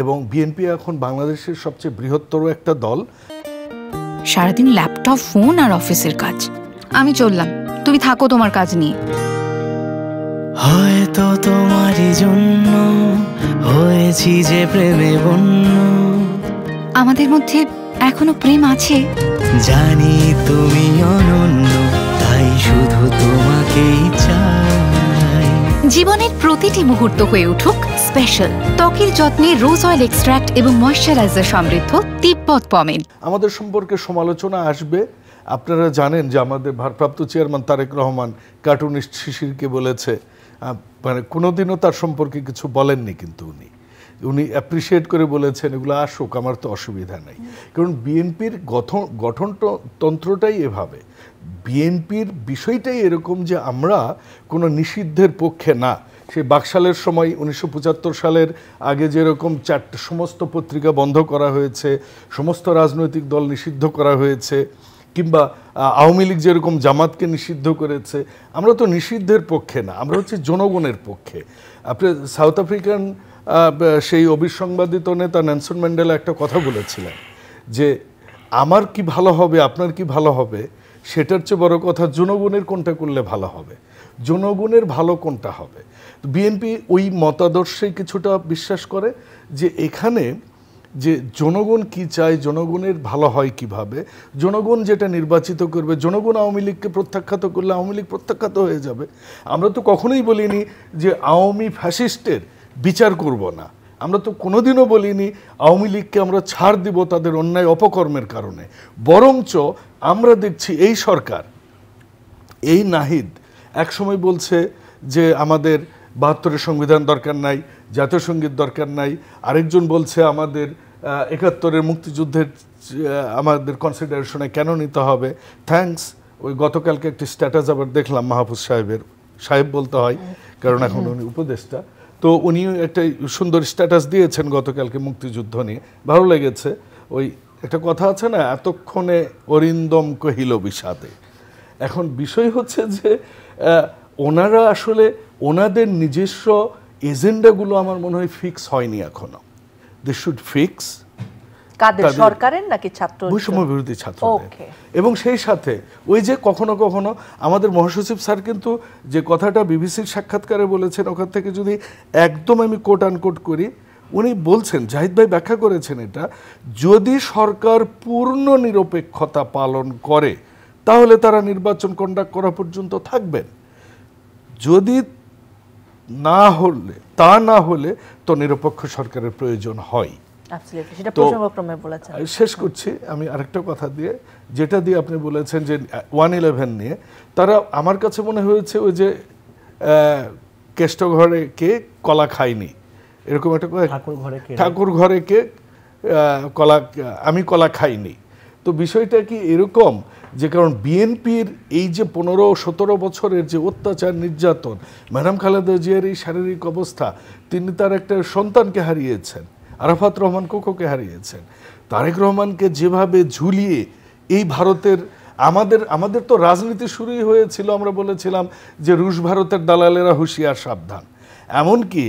এবং বিএনপি এখন বাংলাদেশের সবচেয়ে বৃহত্তর একটা দল। সারাদিন ল্যাপটপ, ফোন আর অফিসের কাজ। আমি চললাম, তুমি থাকো তোমার কাজ নিয়ে। হয়তো তোমারই জন্য হয়েছি যে প্রেমে বন্য। আমাদের মধ্যে এখনো প্রেম আছে, জানি তুমি অনন্য, তাই শুধু তোমাকেই চাই। জীবনের প্রতিটি মুহূর্ত হয়ে উঠুক স্পেশাল। ত্বকের যত্নে রোজ অয়েল এক্সট্রাক্ট এবং ময়শ্চারাইজার সমৃদ্ধ তিব্বত পমেড। আমাদের সম্পর্কে সমালোচনা আসবে। আপনারা জানেন যে আমাদের ভারপ্রাপ্ত চেয়ারম্যান তারেক রহমান কার্টুনিস্ট শিশিরকে বলেছে, মানে কোনোদিনও তার সম্পর্কে কিছু বলেননি, কিন্তু উনি অ্যাপ্রিসিয়েট করে বলেছেন এগুলো আসুক, আমার তো অসুবিধা নেই। কারণ বিএনপির গঠনতন্ত্রটাই এভাবে, বিএনপির বিষয়টাই এরকম যে আমরা কোনো নিষিদ্ধের পক্ষে না। সেই বাকশালের সময় 1975 সালের আগে যেরকম সমস্ত পত্রিকা বন্ধ করা হয়েছে, সমস্ত রাজনৈতিক দল নিষিদ্ধ করা হয়েছে, কিংবা আওয়ামী লীগ যেরকম জামাতকে নিষিদ্ধ করেছে, আমরা তো নিষিদ্ধের পক্ষে না, আমরা হচ্ছে জনগণের পক্ষে। আপনি সাউথ আফ্রিকান সেই অবিসংবাদিত নেতা নেলসন ম্যান্ডেলা একটা কথা বলেছিলেন যে আমার কি ভালো হবে, আপনার কি ভালো হবে, সেটার চেয়ে বড় কথা জনগণের কোনটা করলে ভালো হবে, জনগণের ভালো কোনটা হবে। বিএনপি ওই মতাদর্শে কিছুটা বিশ্বাস করে যে এখানে যে জনগণ কি চায়, জনগণের ভালো হয় কিভাবে, জনগণ যেটা নির্বাচিত করবে, জনগণ আওয়ামী লীগকে প্রত্যাখ্যাত করলে আওয়ামী লীগ প্রত্যাখ্যাত হয়ে যাবে। আমরা তো কখনোই বলিনি যে আওয়ামী ফ্যাসিস্টের বিচার করব না, আমরা তো কোনোদিনও বলিনি আওয়ামী লীগকে আমরা ছাড় দিব তাদের অন্যায় অপকর্মের কারণে। বরঞ্চ আমরা দেখছি এই সরকার, এই নাহিদ একসময় বলছে যে আমাদের 72-এর সংবিধান দরকার নাই, জাতীয় সঙ্গীত দরকার নাই, আরেকজন বলছে আমাদের 71-এর মুক্তিযুদ্ধের আমাদের কনসিডারেশনে কেন নিতে হবে। থ্যাঙ্কস, ওই গতকালকে একটি স্ট্যাটাস আবার দেখলাম মাহফুজ সাহেব বলতে হয় কারণ এখন উনি উপদেষ্টা, তো উনিও একটা সুন্দর স্ট্যাটাস দিয়েছেন গতকালকে মুক্তিযুদ্ধ নিয়ে, ভালো লেগেছে। ওই একটা কথা আছে না, এতক্ষণে অরিন্দম কহিল বিষাদে। এখন বিষয় হচ্ছে যে ওনারা আসলে ওনাদের নিজস্ব এজেন্ডাগুলো আমার মনে হয় ফিক্স হয়নি এখনো। দে শুড ফিক্স কাদের, সরকারের নাকি ছাত্র বৈষম্য বিরোধী ছাত্রদের। এবং সেই সাথে ওই যে কখনো কখনো আমাদের মহাসচিব স্যার কিন্তু যে কথাটা বিবিসির সাক্ষাৎকারে বলেছেন, ওখান থেকে যদি একদম আমি কোট আনকোট করি, উনি বলছেন, জাহিদ ভাই ব্যাখ্যা করেছেন এটা, যদি সরকার পূর্ণ নিরপেক্ষতা পালন করে তাহলে তারা নির্বাচন কন্ডাক্ট করা পর্যন্ত থাকবেন, যদি না হলে তো নিরপেক্ষ সরকারের প্রয়োজন হয়। শেষ করছি আমি আরেকটা কথা দিয়ে, যেটা দিয়ে আপনি বলেছেন যে 111 নিয়ে, তারা আমার কাছে মনে হয়েছে ওই যে কেষ্ট ঘরে কে কলা খায়নি, এরকম একটা ঠাকুর ঘরে কে আমি কলা খাইনি। তো বিষয়টা কি এরকম যে কারণ বিএনপির এই যে 15-17 বছরের যে অত্যাচার নির্যাতন, ম্যাডাম খালেদা জিয়ার এই শারীরিক অবস্থা, তিনি তার একটা সন্তানকে হারিয়েছেন, আরাফাত রহমান কোকোকে হারিয়েছেন, তারেক রহমানকে যেভাবে ঝুলিয়ে এই ভারতের আমাদের তো রাজনীতি শুরুই হয়েছিল, আমরা বলেছিলাম যে রুশ ভারতের দালালেরা হুঁশিয়ার সাবধান। এমনকি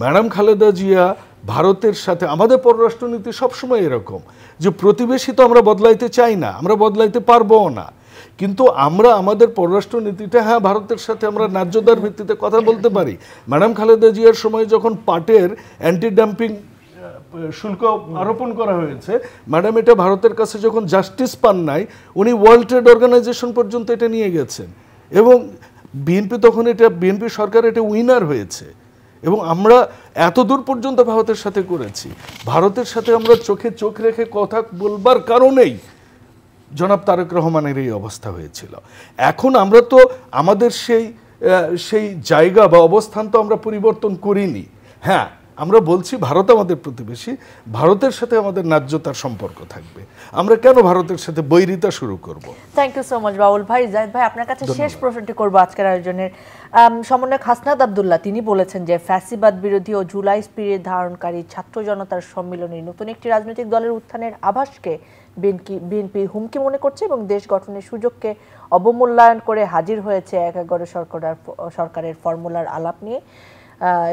ম্যাডাম খালেদা জিয়া ভারতের সাথে, আমাদের পররাষ্ট্রনীতি সবসময় এরকম যে প্রতিবেশী তো আমরা বদলাইতে চাই না, আমরা বদলাইতে পারবও না, কিন্তু আমরা আমাদের পররাষ্ট্রনীতিটা হ্যাঁ ভারতের সাথে আমরা ন্যায্যতার ভিত্তিতে কথা বলতে পারি। ম্যাডাম খালেদা জিয়ার সময় যখন পাটের অ্যান্টি ডাম্পিং শুল্ক আরোপণ করা হয়েছে, ম্যাডাম এটা ভারতের কাছে যখন জাস্টিস পান নাই, উনি ওয়ার্ল্ড ট্রেড অর্গানাইজেশন পর্যন্ত এটা নিয়ে গেছেন এবং বিএনপি তখন এটা বিএনপি সরকার এটা উইনার হয়েছে এবং আমরা এত দূর পর্যন্ত ভারতের সাথে করেছি। ভারতের সাথে আমরা চোখে চোখ রেখে কথা বলবার কারণেই জনাব তারেক রহমানের এই অবস্থা হয়েছিল। এখন আমরা তো আমাদের সেই জায়গা বা অবস্থান তো আমরা পরিবর্তন করিনি। হ্যাঁ, আমরা বলছি ভারত আমাদের প্রতিবেশী, ভারতের সাথে আমাদের ন্যায্যতার সম্পর্ক থাকবে, আমরা কেন ভারতের সাথে বৈরিতা শুরু করব? থ্যাংক ইউ সো মাচ বাউল ভাই। জাহিদ ভাই, আপনার কাছে শেষ প্রশ্নটি করবো আজকের আয়োজনের। সমন্বয়ক হাসনাত আব্দুল্লাহ তিনি বলেছেন যে ফ্যাসিবাদ বিরোধী ও জুলাই স্পিরিট ধারণকারী ছাত্র জনতার সম্মিলনী নতুন একটি রাজনৈতিক দলের উত্থানের আভাসকে বিএনপি হুমকি মনে করছে এবং দেশ গঠনের সুযোগকে অবমূল্যায়ন করে হাজির হয়েছে 11 সরকারের ফর্মুলার আলাপ নিয়ে।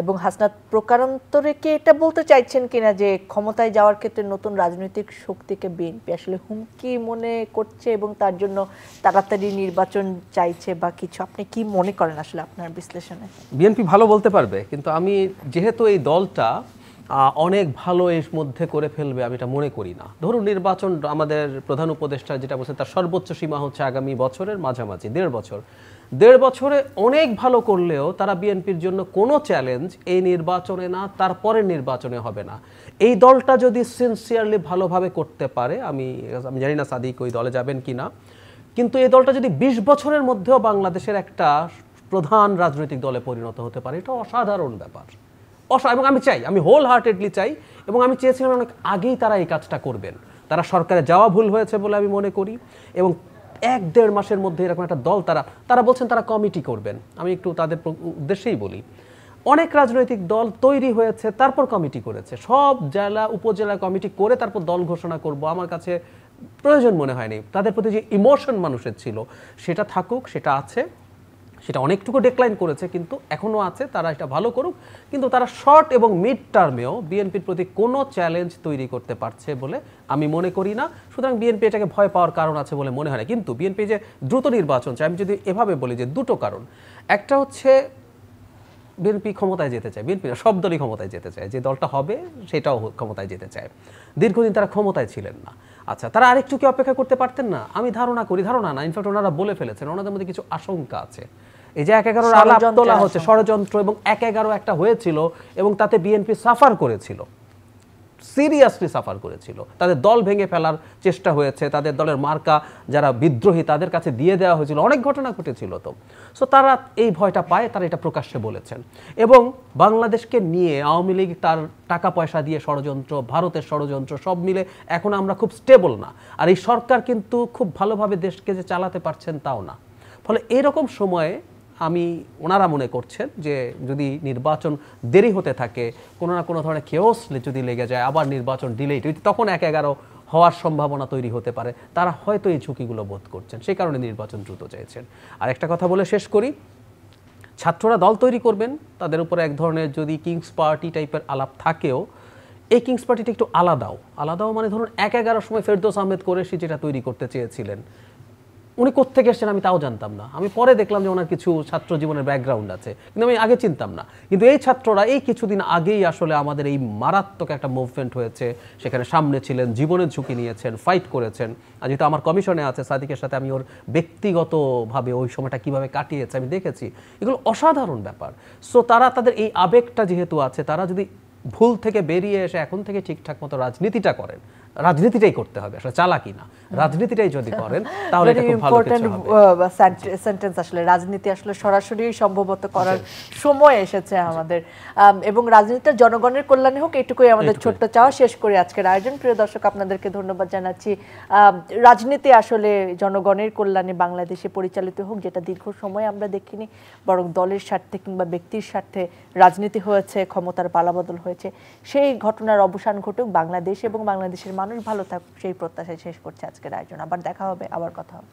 এবং হাসনাত প্রকারান্তরে কি এটা বলতে চাইছেন কিনা যে ক্ষমতায় যাওয়ার ক্ষেত্রে নতুন রাজনৈতিক শক্তিকে বিএনপি আসলে হুমকি মনে করছে এবং তার জন্য তাড়াতাড়ি নির্বাচন চাইছে বা কিছু? আপনি কি মনে করেন আসলে আপনার বিশ্লেষণে? বিএনপি ভালো বলতে পারবে, কিন্তু আমি যেহেতু এই দলটা অনেক ভালো এর মধ্যে করে ফেলবে আমি এটা মনে করি না। ধরুন নির্বাচন, আমাদের প্রধান উপদেষ্টা যেটা বলছে তার সর্বোচ্চ সীমা হচ্ছে আগামী বছরের মাঝামাঝি 1.5 বছর। 1.5 বছরে অনেক ভালো করলেও তারা বিএনপির জন্য কোনো চ্যালেঞ্জ এই নির্বাচনে না, তারপরের নির্বাচনে হবে না। এই দলটা যদি সিনসিয়ারলি ভালোভাবে করতে পারে, আমি জানি না সাদিক ওই দলে যাবেন কি না, কিন্তু এই দলটা যদি 20 বছরের মধ্যেও বাংলাদেশের একটা প্রধান রাজনৈতিক দলে পরিণত হতে পারে, এটা অসাধারণ ব্যাপার। এবং আমি চাই, আমি হোল হার্টেডলি চাই, এবং আমি চেয়েছিলাম অনেক আগেই তারা এই কাজটা করবেন। তারা সরকারে যাওয়া ভুল হয়েছে বলে আমি মনে করি, এবং 1-1.5 মাসের মধ্যে এরকম একটা দল তারা বলছেন তারা কমিটি করবেন। আমি একটু তাদের উদ্দেশ্যেই বলি, অনেক রাজনৈতিক দল তৈরি হয়েছে তারপর কমিটি করেছে, সব জেলা উপজেলা কমিটি করে তারপর দল ঘোষণা করব আমার কাছে প্রয়োজন মনে হয়নি। তাদের প্রতি যে ইমোশন মানুষের ছিল সেটা থাকুক, সেটা আছে, সেটা অনেকটুকু ডিক্লাইন করেছে কিন্তু এখনও আছে, তারা এটা ভালো করুক। কিন্তু তারা শর্ট এবং মিড টার্মেও বিএনপির প্রতি কোনো চ্যালেঞ্জ তৈরি করতে পারছে বলে আমি মনে করি না। সুতরাং বিএনপি এটাকে ভয় পাওয়ার কারণ আছে বলে মনে হয় না। কিন্তু বিএনপি যে দ্রুত নির্বাচন চায়, আমি যদি এভাবে বলি যে দুটো কারণ। একটা হচ্ছে বিএনপি ক্ষমতায় যেতে চায়, বিএনপি সব দলই ক্ষমতায় যেতে চায়, যে দলটা হবে সেটাও ক্ষমতায় যেতে চায়। দীর্ঘদিন তারা ক্ষমতায় ছিলেন না। আচ্ছা, তারা আরেকটু কি অপেক্ষা করতে পারতেন না? আমি ধারণা না, ইনফ্যাক্ট ওনারা বলে ফেলেছেন ওনাদের মধ্যে কিছু আশঙ্কা আছে। এই যে 1-11 আলাপ তোলা হচ্ছে, ষড়যন্ত্র, এবং 1-11 একটা হয়েছিল এবং তাতে বিএনপি সাফার করেছিল, সিরিয়াসলি সাফার করেছিল। তাদের দল ভেঙে ফেলার চেষ্টা হয়েছে, তাদের দলের মার্কা যারা বিদ্রোহী তাদের কাছে দিয়ে দেওয়া হয়েছিল, অনেক ঘটনা ঘটেছিল। তো সো তারা এই ভয়টা পায়, তারা এটা প্রকাশ্যে বলেছেন। এবং বাংলাদেশকে নিয়ে আওয়ামী লীগ তার টাকা পয়সা দিয়ে ষড়যন্ত্র, ভারতের ষড়যন্ত্র সব মিলে এখন আমরা খুব স্টেবল না। আর এই সরকার কিন্তু খুব ভালোভাবে দেশকে যে চালাতে পারছেন তাও না। ফলে এরকম সময়ে ওনারা মনে করছেন যে যদি নির্বাচন দেরি হতে থাকে, কোনো না কোনো ধরনের কেওস যদি লেগে যায়, আবার নির্বাচন ডিলেই, তখন 1-11 হওয়ার সম্ভাবনা তৈরি হতে পারে। তারা হয়তো এই ঝুঁকিগুলো বোধ করছেন, সেই কারণে নির্বাচন দ্রুত চাইছেন। আর একটা কথা বলে শেষ করি, ছাত্ররা দল তৈরি করবেন, তাদের উপরে এক ধরনের যদি কিংস পার্টি টাইপের আলাপ থাকেও, এই কিংস পার্টিটা একটু আলাদাও মানে ধরুন 1-11 সময় ফেরদৌস আহমেদ কোরেশি যেটা তৈরি করতে চেয়েছিলেন, উনি কোত্থেকে এসেছেন আমি তাও জানতাম না। আমি পরে দেখলাম যে ওনার কিছু ছাত্র জীবনের ব্যাকগ্রাউন্ড আছে, কিন্তু আমি আগে চিনতাম না। কিন্তু এই ছাত্ররা এই কিছুদিন আগেই আসলে আমাদের এই মারাত্মক একটা মুভমেন্ট হয়েছে, সেখানে সামনে ছিলেন, জীবনের ঝুঁকি নিয়েছেন, ফাইট করেছেন। আর যেহেতু আমার কমিশনে আছে সাদিকের সাথে, আমি ওর ব্যক্তিগতভাবে ওই সময়টা কিভাবে কাটিয়েছে আমি দেখেছি, এগুলো অসাধারণ ব্যাপার। সো তারা তাদের এই আবেগটা যেহেতু আছে, তারা যদি ভুল থেকে বেরিয়ে এসে এখন থেকে ঠিকঠাক মতো রাজনীতিটা করেন, রাজনীতিটাই করতে হবে, আসলে চালাকি না, রাজনীতিটাই যদি করেন তাহলে এটা খুব ভালো কিছু হবে। সেন্টেন্স আসলে রাজনীতি আসলে সরাসরি সম্ভবত করার সময় এসেছে আমাদের, এবং রাজনীতিটা জনগণের কল্যাণে হোক, এটুকুই আমাদের ছোট্ট চাওয়া। শেষ করে আজকের আয়োজন। প্রিয় দর্শক, আপনাদেরকে ধন্যবাদ জানাচ্ছি। রাজনীতি আসলে জনগণের কল্যাণে বাংলাদেশে পরিচালিত হোক, যেটা দীর্ঘ সময় আমরা দেখিনি, বরং দলের স্বার্থে কিংবা ব্যক্তির স্বার্থে রাজনীতি হয়েছে, ক্ষমতার পালাবদল হয়েছে। সেই ঘটনার অবসান ঘটুক, বাংলাদেশ এবং বাংলাদেশের মানুষ ভালো থাকুক, সেই প্রত্যাশায় শেষ করছে আজকের আয়োজন। আবার দেখা হবে, আবার কথা হবে।